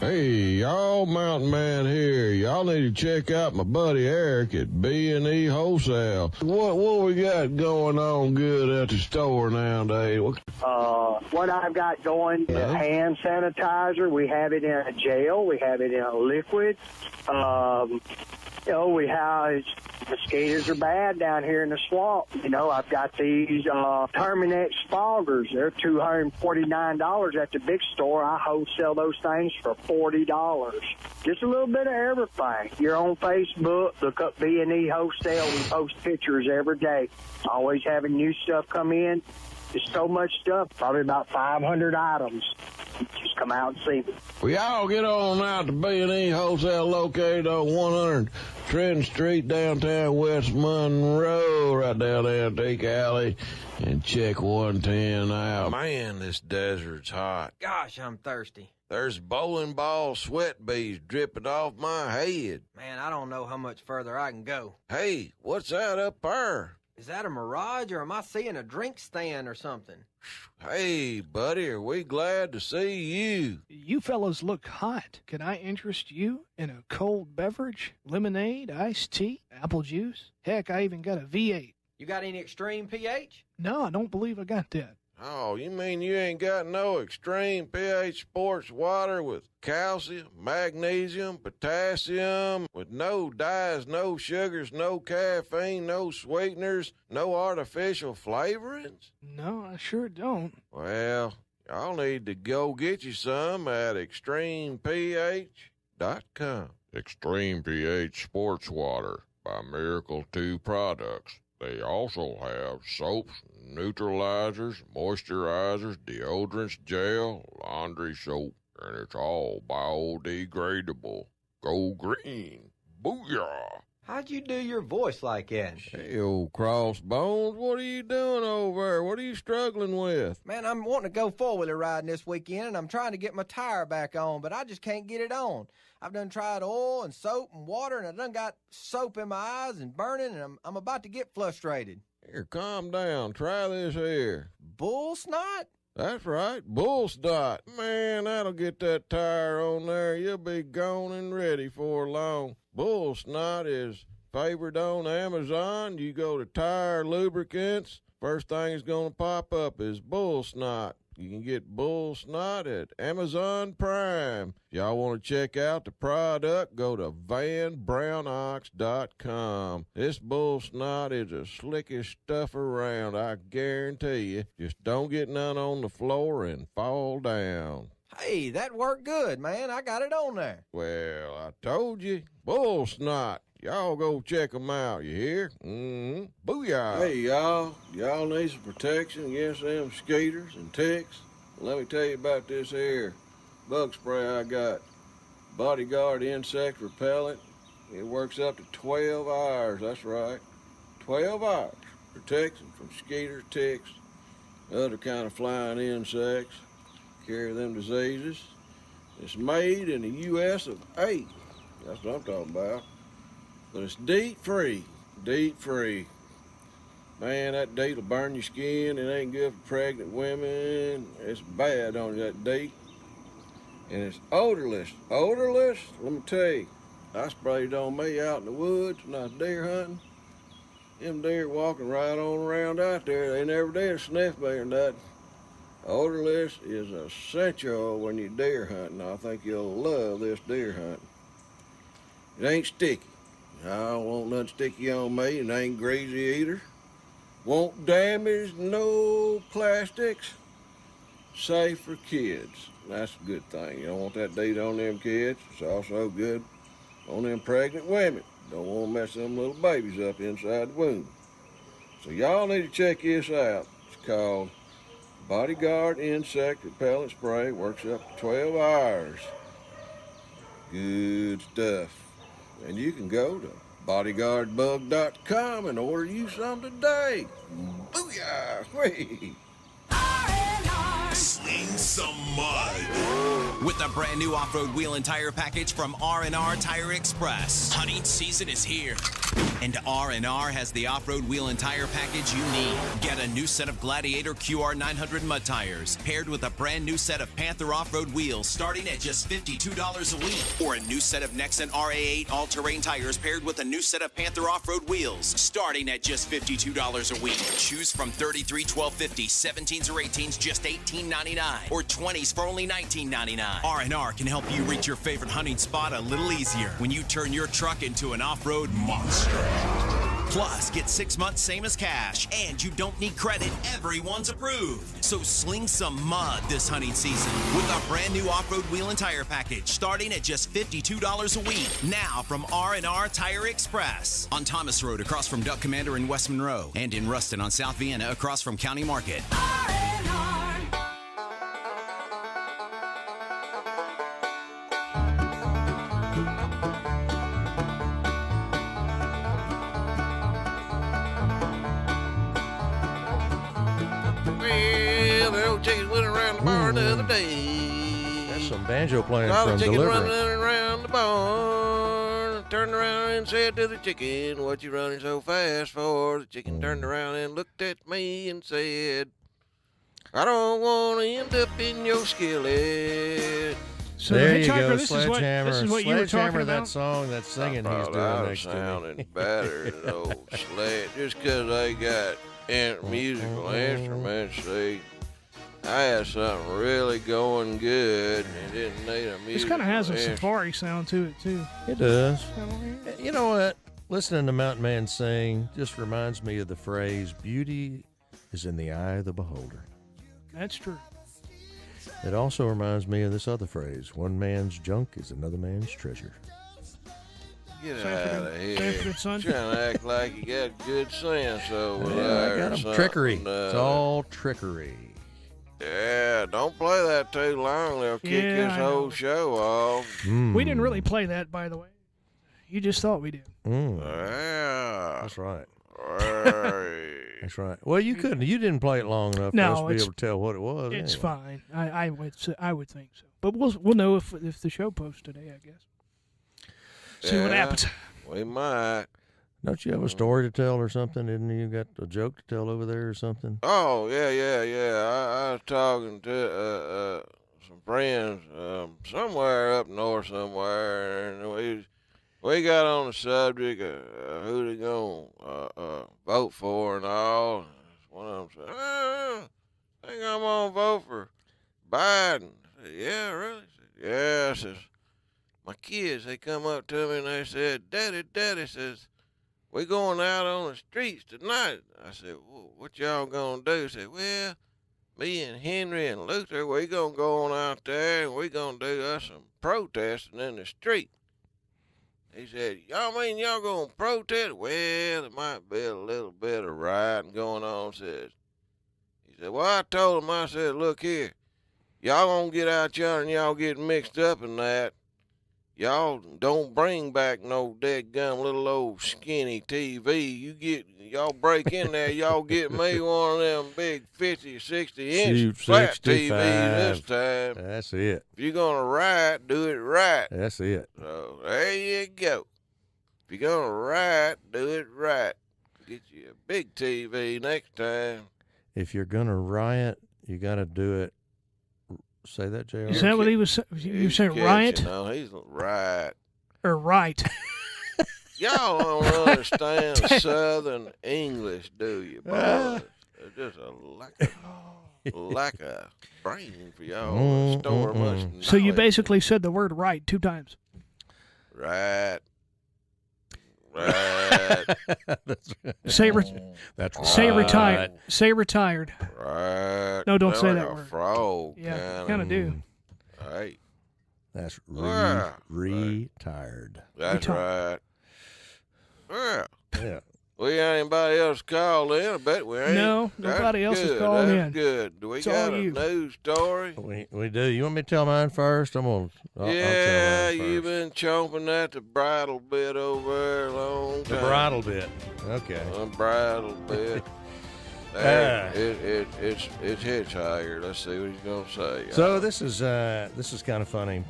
G: Hey, y'all, Mountain Man here. Y'all need to check out my buddy Eric at B&E Wholesale. What we got going on good at the store nowadays?
J: What I've got going is hand sanitizer. We have it in a gel. We have it in a liquid. We have mosquitoes are bad down here in the swamp. I've got these Terminex foggers. They're $249 at the big store. I wholesale those things for $40. Just a little bit of everything. You're on Facebook. Look up B&E Wholesale. We post pictures every day. Always having new stuff come in. There's so much stuff, probably about 500 items. Just come out and see me.
G: We all get on out to B&E Wholesale located on 100 Trenton Street, downtown West Monroe, right down the Antique Alley, and check 110 out. Man, this desert's hot.
K: Gosh, I'm thirsty.
G: There's bowling ball sweat beads dripping off my head.
K: Man, I don't know how much further I can go.
G: Hey, what's that up there?
K: Is that a mirage, or am I seeing a drink stand or something?
G: Hey, buddy, are we glad to see you?
B: You fellows look hot. Can I interest you in a cold beverage? Lemonade, iced tea, apple juice? Heck, I even got a V8.
K: You got any extreme pH?
B: No, I don't believe I got that.
G: Oh, you mean you ain't got no extreme pH sports water with calcium, magnesium, potassium, with no dyes, no sugars, no caffeine, no sweeteners, no artificial flavorings?
B: No, I sure don't.
G: Well, y'all need to go get you some at extremeph.com. Extreme pH sports water by Miracle 2 Products. They also have soaps, neutralizers, moisturizers, deodorants, gel, laundry soap, and it's all biodegradable. Go green. Booyah!
K: How'd you do your voice like that?
G: Hey, old crossbones, what are you doing over there? What are you struggling with?
K: Man, I'm wanting to go four-wheeler riding this weekend, and I'm trying to get my tire back on, but I just can't get it on. I've done tried oil and soap and water, and I done got soap in my eyes and burning, and I'm about to get frustrated.
G: Here, calm down. Try this here.
K: Bull snot?
G: That's right, bull snot. Man, that'll get that tire on there. You'll be gone and ready for long. Bull snot is favored on Amazon. You go to tire lubricants, first thing that's going to pop up is bull snot. You can get bull snot at Amazon Prime. If y'all want to check out the product, go to vanbrownox.com. This bull snot is the slickest stuff around, I guarantee you. Just don't get none on the floor and fall down.
K: Hey, that worked good, man. I got it on there.
G: Well, I told you, bull snot. Y'all go check 'em out, you hear? Mm-hmm. Booyah. Hey, y'all. Y'all need some protection against them mosquitoes and ticks? Let me tell you about this here bug spray I got. Bodyguard Insect Repellent. It works up to 12 hours. That's right. 12 hours. Protects them from mosquitoes, ticks, other kind of flying insects. Carry them diseases. It's made in the U.S. of A. That's what I'm talking about. But it's DEET-free. DEET-free. Man, that DEET will burn your skin. It ain't good for pregnant women. It's bad on you, that DEET. And it's odorless. Odorless? Let me tell you. I sprayed it on me out in the woods when I was deer hunting. Them deer walking right on around out there. They never did sniff me or nothing. Odorless is essential when you're deer hunting. I think you'll love this deer hunt. It ain't sticky. I don't want nothing sticky on me. It ain't greasy either. Won't damage no plastics. Safe for kids. That's a good thing. You don't want that deed on them kids. It's also good on them pregnant women. Don't want to mess them little babies up inside the womb. So y'all need to check this out. It's called Bodyguard Insect Repellent Spray. Works up to 12 hours. Good stuff. And you can go to bodyguardbug.com and order you some today. Booyah! Whee!
L: Sling some mud with a brand new off-road wheel and tire package from R&R Tire Express. Hunting season is here, and R&R has the off-road wheel and tire package you need. Get a new set of Gladiator QR 900 mud tires paired with a brand new set of Panther off-road wheels starting at just $52 a week, or a new set of Nexen RA8 all-terrain tires paired with a new set of Panther off-road wheels starting at just $52 a week. Choose from 33, 1250, 17s or 18s just $18.99, or 20s for only $19.99. R&R can help you reach your favorite hunting spot a little easier when you turn your truck into an off-road monster. Plus, get 6 months same as cash, and you don't need credit. Everyone's approved. So sling some mud this hunting season with a brand new off-road wheel and tire package starting at just $52 a week. Now from R&R Tire Express on Thomas Road across from Duck Commander in West Monroe, and in Ruston on South Vienna across from County Market.
G: Well, the old chicken went around the barn the other day.
H: That's some banjo playing
G: Saw
H: from
G: the chicken
H: Deliverance.
G: running around the barn. Turned around and said to the chicken, "What you running so fast for?" The chicken turned around and looked at me and said, "I don't want to end up in your skillet."
B: So
H: There
B: the
H: you go,
B: Hitchhiker, this
H: Sledgehammer.
B: is what you were talking
H: Sledgehammer, that
B: about.
H: song, that singing he's doing
G: I
H: next to me.
G: sounding better than old Sled just 'cause they got musical instruments. See, I had something really going good and didn't need a musical
B: This kind of has a
G: instrument.
B: safari sound to it too.
H: It does. You know what? Listening to Mountain Man sing just reminds me of the phrase, beauty is in the eye of the beholder.
B: That's true.
H: It also reminds me of this other phrase, one man's junk is another man's treasure.
G: Get
B: Sanford
G: out of
B: and-
G: here.
B: Sanford, son.
G: Trying to act like you got good sense over
H: Yeah,
G: there.
H: I got
G: or
H: 'em.
G: something.
H: Trickery. It's all trickery.
G: Yeah, don't play that too long. They'll kick
B: Yeah,
G: this
B: I
G: whole
B: know.
G: show off.
B: We didn't really play that, by the way. You just thought we did.
G: Yeah.
H: That's right.
G: Right.
H: That's right. Well, you couldn't. You didn't play it long enough for us to be
B: it's-
H: able to tell what it was.
B: It's
H: anyway.
B: fine. I would think so. But we'll know if the show posts today, I guess. See what
G: Yeah,
B: happens.
G: We might.
H: Don't you have a story to tell or something? Didn't you got a joke to tell over there or something?
G: Oh, yeah. I was talking to some friends somewhere up north somewhere, and we got on the subject of who they gonna vote for and all. One of them said, "I think I'm gonna vote for Biden." I said, "Yeah, really?" I said, "Yeah." I says, "My kids, they come up to me and they said, Daddy, says, we going out on the streets tonight." I said, "Well, what y'all gonna do?" He said, "Well, me and Henry and Luther, we gonna go on out there and we gonna do us some protesting in the street." He said, "Y'all mean y'all gonna protest?" "Well, there might be a little bit of rioting going on," he said, "Well, I told him, I said, look here, y'all gonna get out yonder and y'all get mixed up in that. Y'all don't bring back no deadgum little old skinny TV. Y'all break in there, y'all get me one of them big 50, 60-inch
H: Shoot,
G: flat
H: 65.
G: TVs this time.
H: That's it.
G: If you're gonna riot, do it right."
H: That's it.
G: So there you go. If you're gonna riot, do it right. Get you a big TV next time.
H: If you're gonna riot, you got to do it. Say that, JR.
B: Is that what he was? You said
G: catching
B: riot
G: on. He's right.
B: or right?
G: Y'all don't understand Southern English, do you, boys? It's just a lack of lack a brain for y'all to store much knowledge.
B: So you basically said the word right 2 times.
G: Right.
H: That's right.
B: Say
H: That's right.
B: Say retired. Say retired.
G: Right.
B: No, don't say
G: like
B: that
G: a
B: word.
G: Frog.
B: Yeah, kind of do.
G: Right.
H: That's
G: Yeah.
H: retired.
G: That's right.
H: Yeah.
G: We ain't anybody else called in. I bet we ain't.
B: No, nobody else has called
G: That's
B: in.
G: good. Do we
B: It's
G: got
B: all
G: a
B: you.
G: news story?
H: We do. You want me to tell mine first? I'll tell mine
G: You've
H: first.
G: been chomping at the bridle bit over there a long time.
H: The bridle bit. Okay.
G: The bridle bit. It's hitchhiker. Let's see what he's gonna say.
H: So this is kind of funny.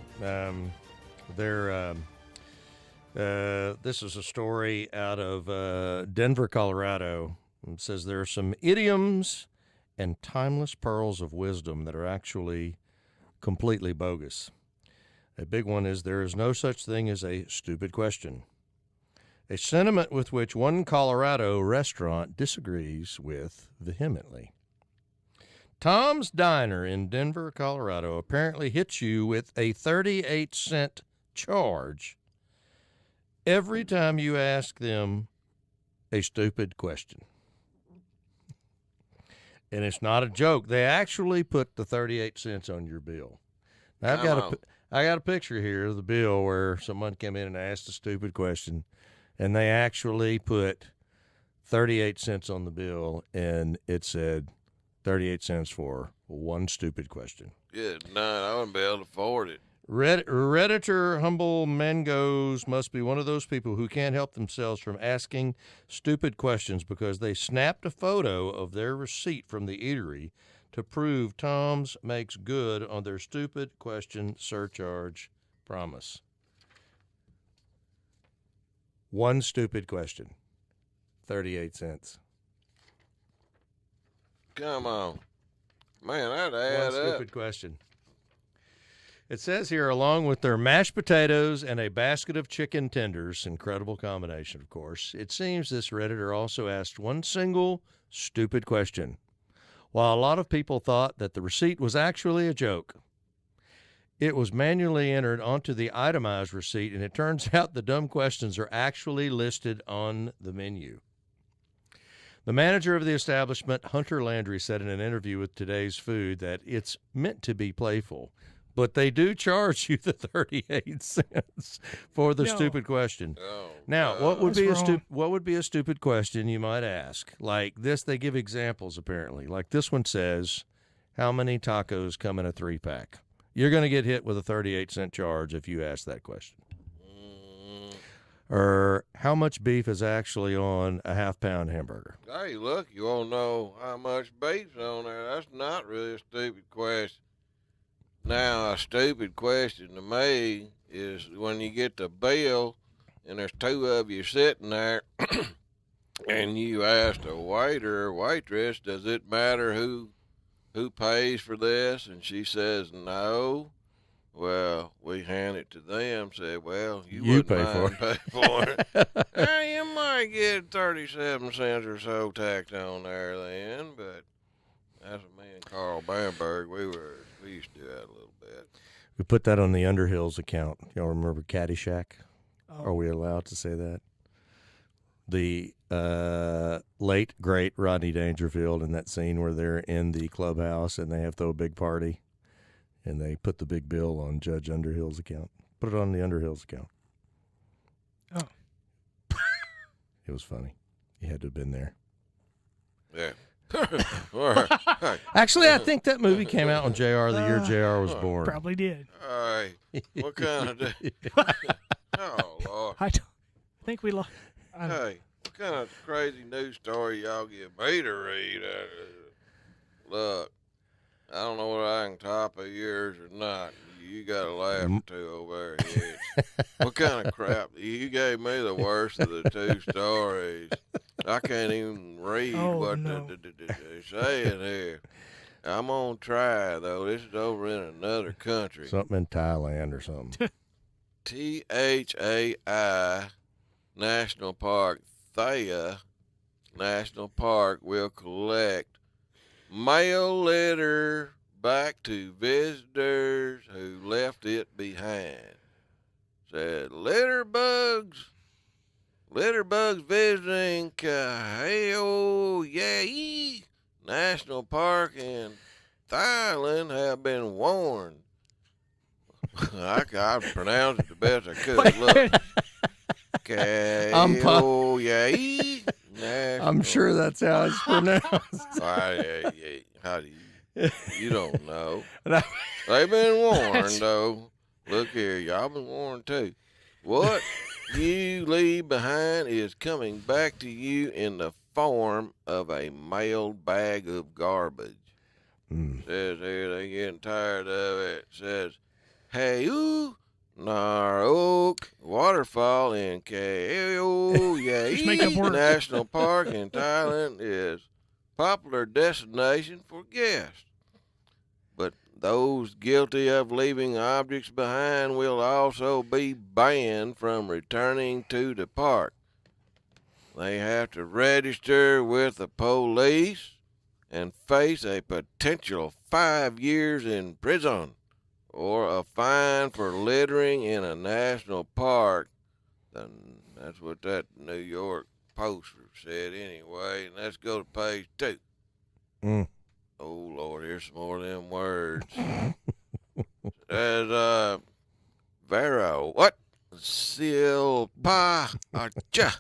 H: This is a story out of Denver, Colorado. It says there are some idioms and timeless pearls of wisdom that are actually completely bogus. A big one is there is no such thing as a stupid question. A sentiment with which one Colorado restaurant disagrees with vehemently. Tom's Diner in Denver, Colorado apparently hits you with a 38-cent charge every time you ask them a stupid question. And it's not a joke. They actually put the 38 cents on your bill. Now, I got a picture here of the bill where someone came in and asked a stupid question, and they actually put 38 cents on the bill, and it said 38 cents for one stupid question.
G: Good night. I wouldn't be able to afford it.
H: Redditor Humble Mangos must be one of those people who can't help themselves from asking stupid questions because they snapped a photo of their receipt from the eatery to prove Tom's makes good on their stupid question surcharge promise. One stupid question, 38 cents.
G: Come on. Man, that'd add
H: One
G: up.
H: stupid question. It says here, along with their mashed potatoes and a basket of chicken tenders, incredible combination, of course, it seems this Redditor also asked one single stupid question. While a lot of people thought that the receipt was actually a joke, it was manually entered onto the itemized receipt, and it turns out the dumb questions are actually listed on the menu. The manager of the establishment, Hunter Landry, said in an interview with Today's Food that it's meant to be playful, but they do charge you the 38 cents for the stupid question. Now, what would be a stupid question you might ask? Like this, they give examples apparently. Like this one says, how many tacos come in a 3-pack? You're going to get hit with a 38-cent charge if you ask that question. Or how much beef is actually on a half-pound hamburger?
G: Hey, look, you want to know how much beef's on there? That's not really a stupid question. Now, a stupid question to me is when you get the bill and there's 2 of you sitting there and you ask the waiter or waitress, does it matter who pays for this? And she says no. Well, we hand it to them, said, well, you
H: pay
G: mind
H: for
G: pay for it. You might get 37 cents or so tacked on there then, but that's what me and Carl Bamberg, we used to do that a little bit.
H: We put that on the Underhills account. Y'all remember Caddyshack? Oh. Are we allowed to say that? The late, great Rodney Dangerfield in that scene where they're in the clubhouse and they have to throw a big party, and they put the big bill on Judge Underhill's account. Put it on the Underhill's account.
B: Oh.
H: It was funny. You had to have been there.
G: Yeah.
H: Actually, I think that movie came out on JR the year JR was born.
B: Probably did.
G: All right. What kind of Oh, Lord.
B: I think we lost.
G: Hey, what kind of crazy news story y'all give me to read? Look, I don't know whether I can top of yours or not. You got a laugh or two over there. What kind of crap? You gave me the worst of the 2 stories. I can't even read what they're saying here. I'm going to try, though. This is over in another country.
H: Something in Thailand or something.
G: THAI National Park, Thea National Park will collect mail letter back to visitors who left it behind. Said, litter bugs visiting Kaeoyae National Park in Thailand have been warned. I pronounced it the best I could. Look. Kaeoyae National.
H: I'm sure that's how it's pronounced.
G: How do you don't know. They've been warned, though. Look here, y'all been warned, too. What you leave behind is coming back to you in the form of a mailed bag of garbage. Says here they getting tired of it. Says, hey, ooh, Narok waterfall in Kaeoyae National Park in Thailand is popular destination for guests. But those guilty of leaving objects behind will also be banned from returning to the park. They have to register with the police and face a potential 5 years in prison or a fine for littering in a national park. That's what that New York Poster said anyway. And let's go to page 2. Oh, Lord, here's some more of them words. As Vero, what? Silpa Acha,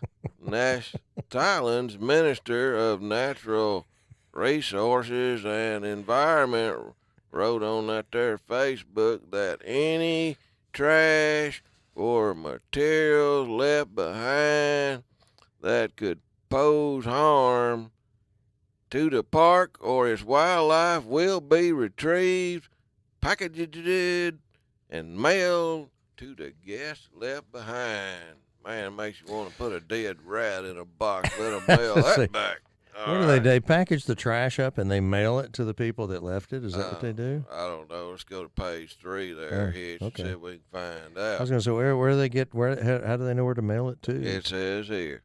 G: Thailand's Minister of Natural Resources and Environment, wrote on that there Facebook that any trash or materials left behind that could pose harm to the park or its wildlife will be retrieved, packaged, and mailed to the guests left behind. Man, it makes you want to put a dead rat in a box. Let them mail that back.
H: What do they do? They package the trash up and they mail it to the people that left it? Is that what they do?
G: I don't know. Let's go to page 3 there, Hitch, and see if we can find out.
H: I was going to say, where do they get, how do they know where to mail it to?
G: It says here,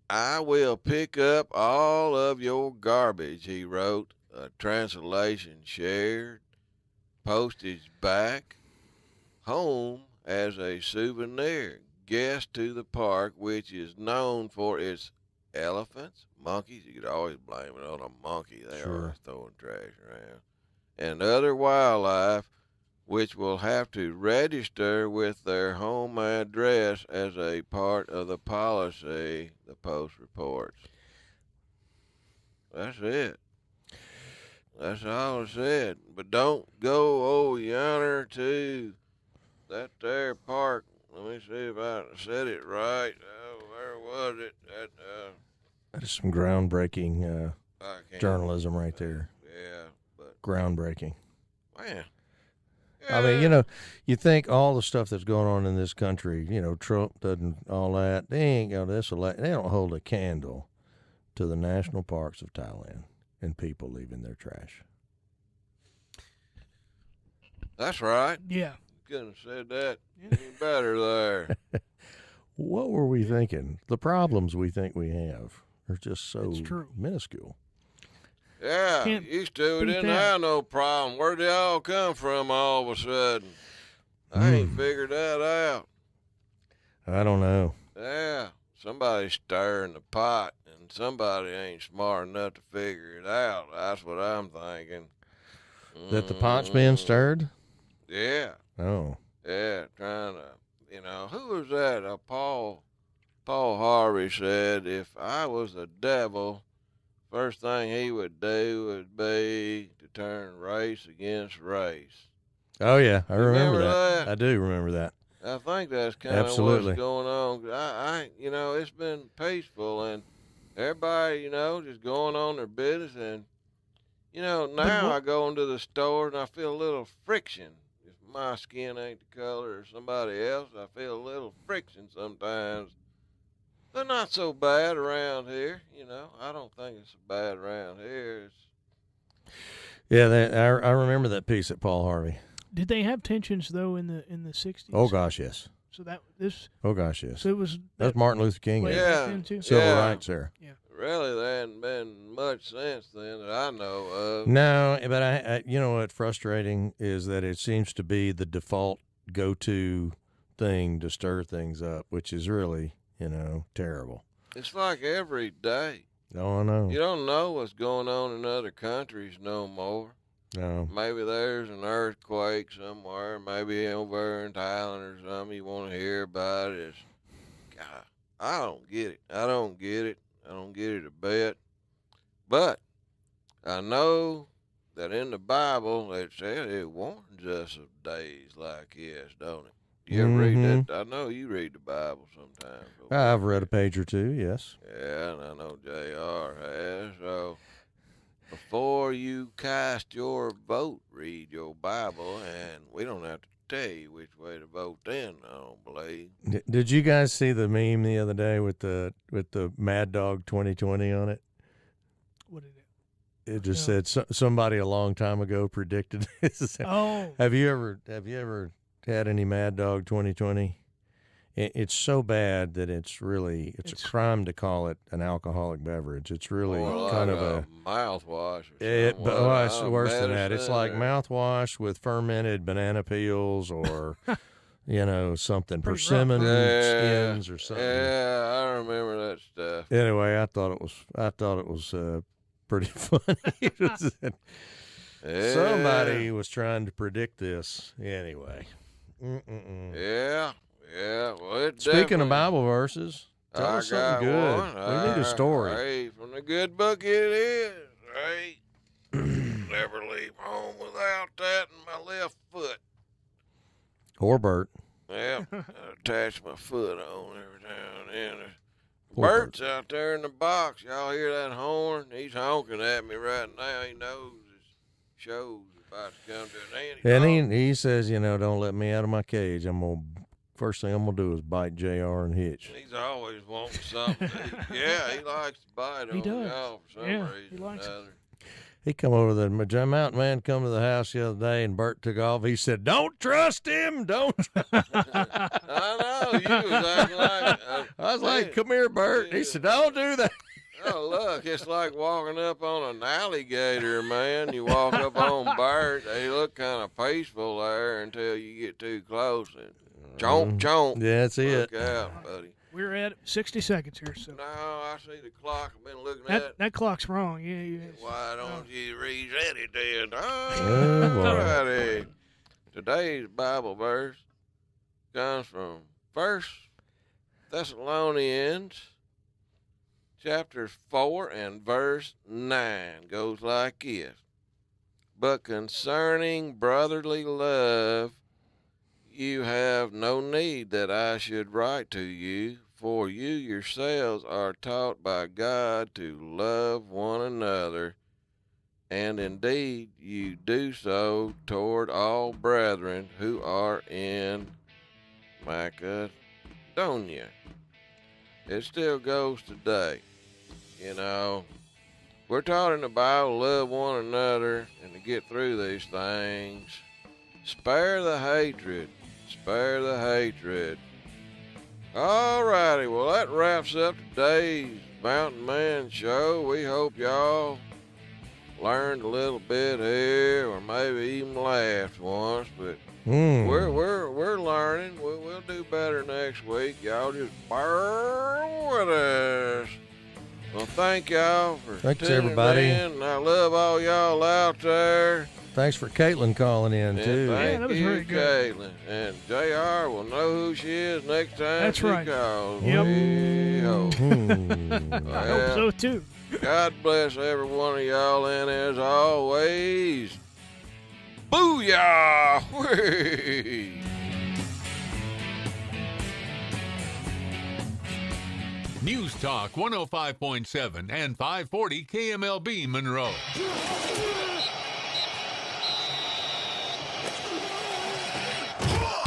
G: I will pick up all of your garbage, he wrote. A translation shared, postage back, home as a souvenir. Guest to the park, which is known for its elephants, monkeys. You could always blame it on a monkey. They are throwing trash around. And other wildlife, which will have to register with their home address as a part of the policy, the Post reports. That's it. That's all it said. But don't go yonder to that there park. Let me see if I said it right. Where was it?
H: That is some groundbreaking journalism right there.
G: Yeah. But
H: groundbreaking.
G: Man.
H: I mean, you think all the stuff that's going on in this country, Trump doesn't, all that, they ain't got this, they don't hold a candle to the national parks of Thailand and people leaving their trash.
G: That's right.
B: Yeah.
G: Couldn't have said that any better there.
H: What were we thinking? The problems we think we have are just so minuscule.
G: Yeah, used to. We didn't have no problem. Where'd they all come from all of a sudden? I ain't figured that out.
H: I don't know.
G: Yeah, somebody's stirring the pot, and somebody ain't smart enough to figure it out. That's what I'm thinking.
H: That the pot's being stirred?
G: Yeah.
H: Oh.
G: Yeah, trying to, who was that? Paul Harvey said, if I was the devil, first thing he would do would be to turn race against race.
H: Oh, yeah. I remember that. I do remember that.
G: I think that's kind of what's going on. It's been peaceful, and everybody, just going on their business. And, now I go into the store, and I feel a little friction. If my skin ain't the color of somebody else, I feel a little friction sometimes. They're not so bad around here, I don't think it's so bad around here.
H: Yeah, I remember that piece at Paul Harvey.
B: Did they have tensions though in the 60s?
H: Oh gosh, yes.
B: So that this.
H: Oh gosh, yes.
B: So it was.
H: That's Martin Luther King.
G: Yeah.
H: Civil rights there.
B: Yeah.
G: really, there hadn't been much since then that I know of.
H: No, but I you know what's frustrating is that it seems to be the default go-to thing to stir things up, which is really, terrible.
G: It's like every day.
H: Oh, I know.
G: You don't know what's going on in other countries no more.
H: No.
G: Maybe there's an earthquake somewhere, maybe over in Thailand or something you want to hear about it. God, I don't get it. I don't get it a bit. But I know that in the Bible it said it warns us of days like this, don't it? You ever read that? I know you read the Bible sometimes.
H: I've read a page or two, yes.
G: Yeah, and I know JR has. So before you cast your vote, read your Bible, and we don't have to tell you which way to vote then, I don't believe.
H: Did you guys see the meme the other day with the Mad Dog 2020 on it?
B: What did
H: it just said somebody a long time ago predicted this.
B: Oh.
H: Have you ever had any Mad Dog 2020? It's so bad that it's a crime to call it an alcoholic beverage. It's really kind of a
G: mouthwash.
H: It's worse than that. It's like mouthwash with fermented banana peels or something, persimmon skins or something.
G: Yeah, I remember that stuff.
H: Anyway, I thought it was pretty funny. Somebody was trying to predict this. Anyway.
G: Yeah. Well,
H: speaking of Bible verses, tell us something good.
G: One.
H: We need a story.
G: Hey, from the good book it is. Hey, never leave home without that in my left foot.
H: Or Bert.
G: Yeah, I attach my foot on every now and then. Bert's out there in the box. Y'all hear that horn? He's honking at me right now. He knows his show's about to come to an end.
H: And he says, don't let me out of my cage. First thing I'm going to do is bite JR and Hitch.
G: He's always wanting something. He likes to bite on y'all for some reason. He likes it.
H: He come over the mountain man come to the house the other day, and Bert took off. He said, "Don't trust him. Don't."
G: I know. You was acting like.
H: I was like, "Come here, Bert." He said, "Don't do that."
G: Oh, look, it's like walking up on an alligator, man. You walk up on Bert, they look kind of peaceful there until you get too close and chomp, chomp.
H: Yeah, that's it.
G: Look out, buddy.
B: We're at 60 seconds here, so.
G: No, I see the clock. I've been looking at it.
B: That clock's wrong. Yeah.
G: Why don't you reset it then?
H: Oh,
G: righty. Today's Bible verse comes from 1 Thessalonians chapter 4 and verse 9. Goes like this. But concerning brotherly love, you have no need that I should write to you, for you yourselves are taught by God to love one another, and indeed you do so toward all brethren who are in Macedonia. It still goes today. We're taught in the Bible to love one another and to get through these things. Spare the hatred. Spare the hatred. All righty, well, that wraps up today's Mountain Man Show. We hope y'all learned a little bit here, or maybe even laughed once. But we're learning. We'll do better next week. Y'all just bear with us. Well, thank y'all for tuning
H: everybody.
G: in. I love all y'all out there.
H: Thanks for Caitlin calling in, too.
G: Thank
B: that was
G: you,
B: very good.
G: Caitlin. And JR will know who she is next time
B: That's
G: she
B: right.
G: calls.
B: Yep.
G: We hope.
B: I hope so, too.
G: God bless every one of y'all, and as always, booyah! Whee!
F: News Talk 105.7 and 540 KMLB Monroe.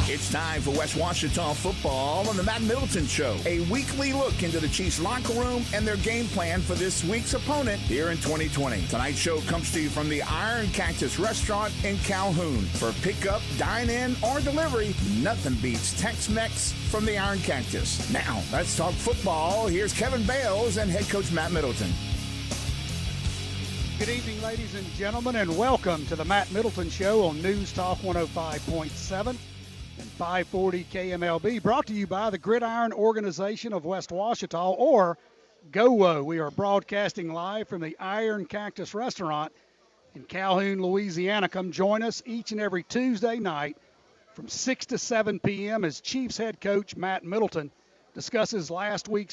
M: It's time for West Washita football on the Matt Middleton Show. A weekly look into the Chiefs locker room and their game plan for this week's opponent here in 2020. Tonight's show comes to you from the Iron Cactus Restaurant in Calhoun. For pickup, dine-in, or delivery, nothing beats Tex-Mex from the Iron Cactus. Now, let's talk football. Here's Kevin Bales and head coach Matt Middleton.
N: Good evening, ladies and gentlemen, and welcome to the Matt Middleton Show on News Talk 105.7 and 540 KMLB, brought to you by the Gridiron Organization of West Washita, or GOWO. We are broadcasting live from the Iron Cactus Restaurant in Calhoun, Louisiana. Come join us each and every Tuesday night from 6 to 7 p.m. as Chiefs head coach Matt Middleton discusses last week's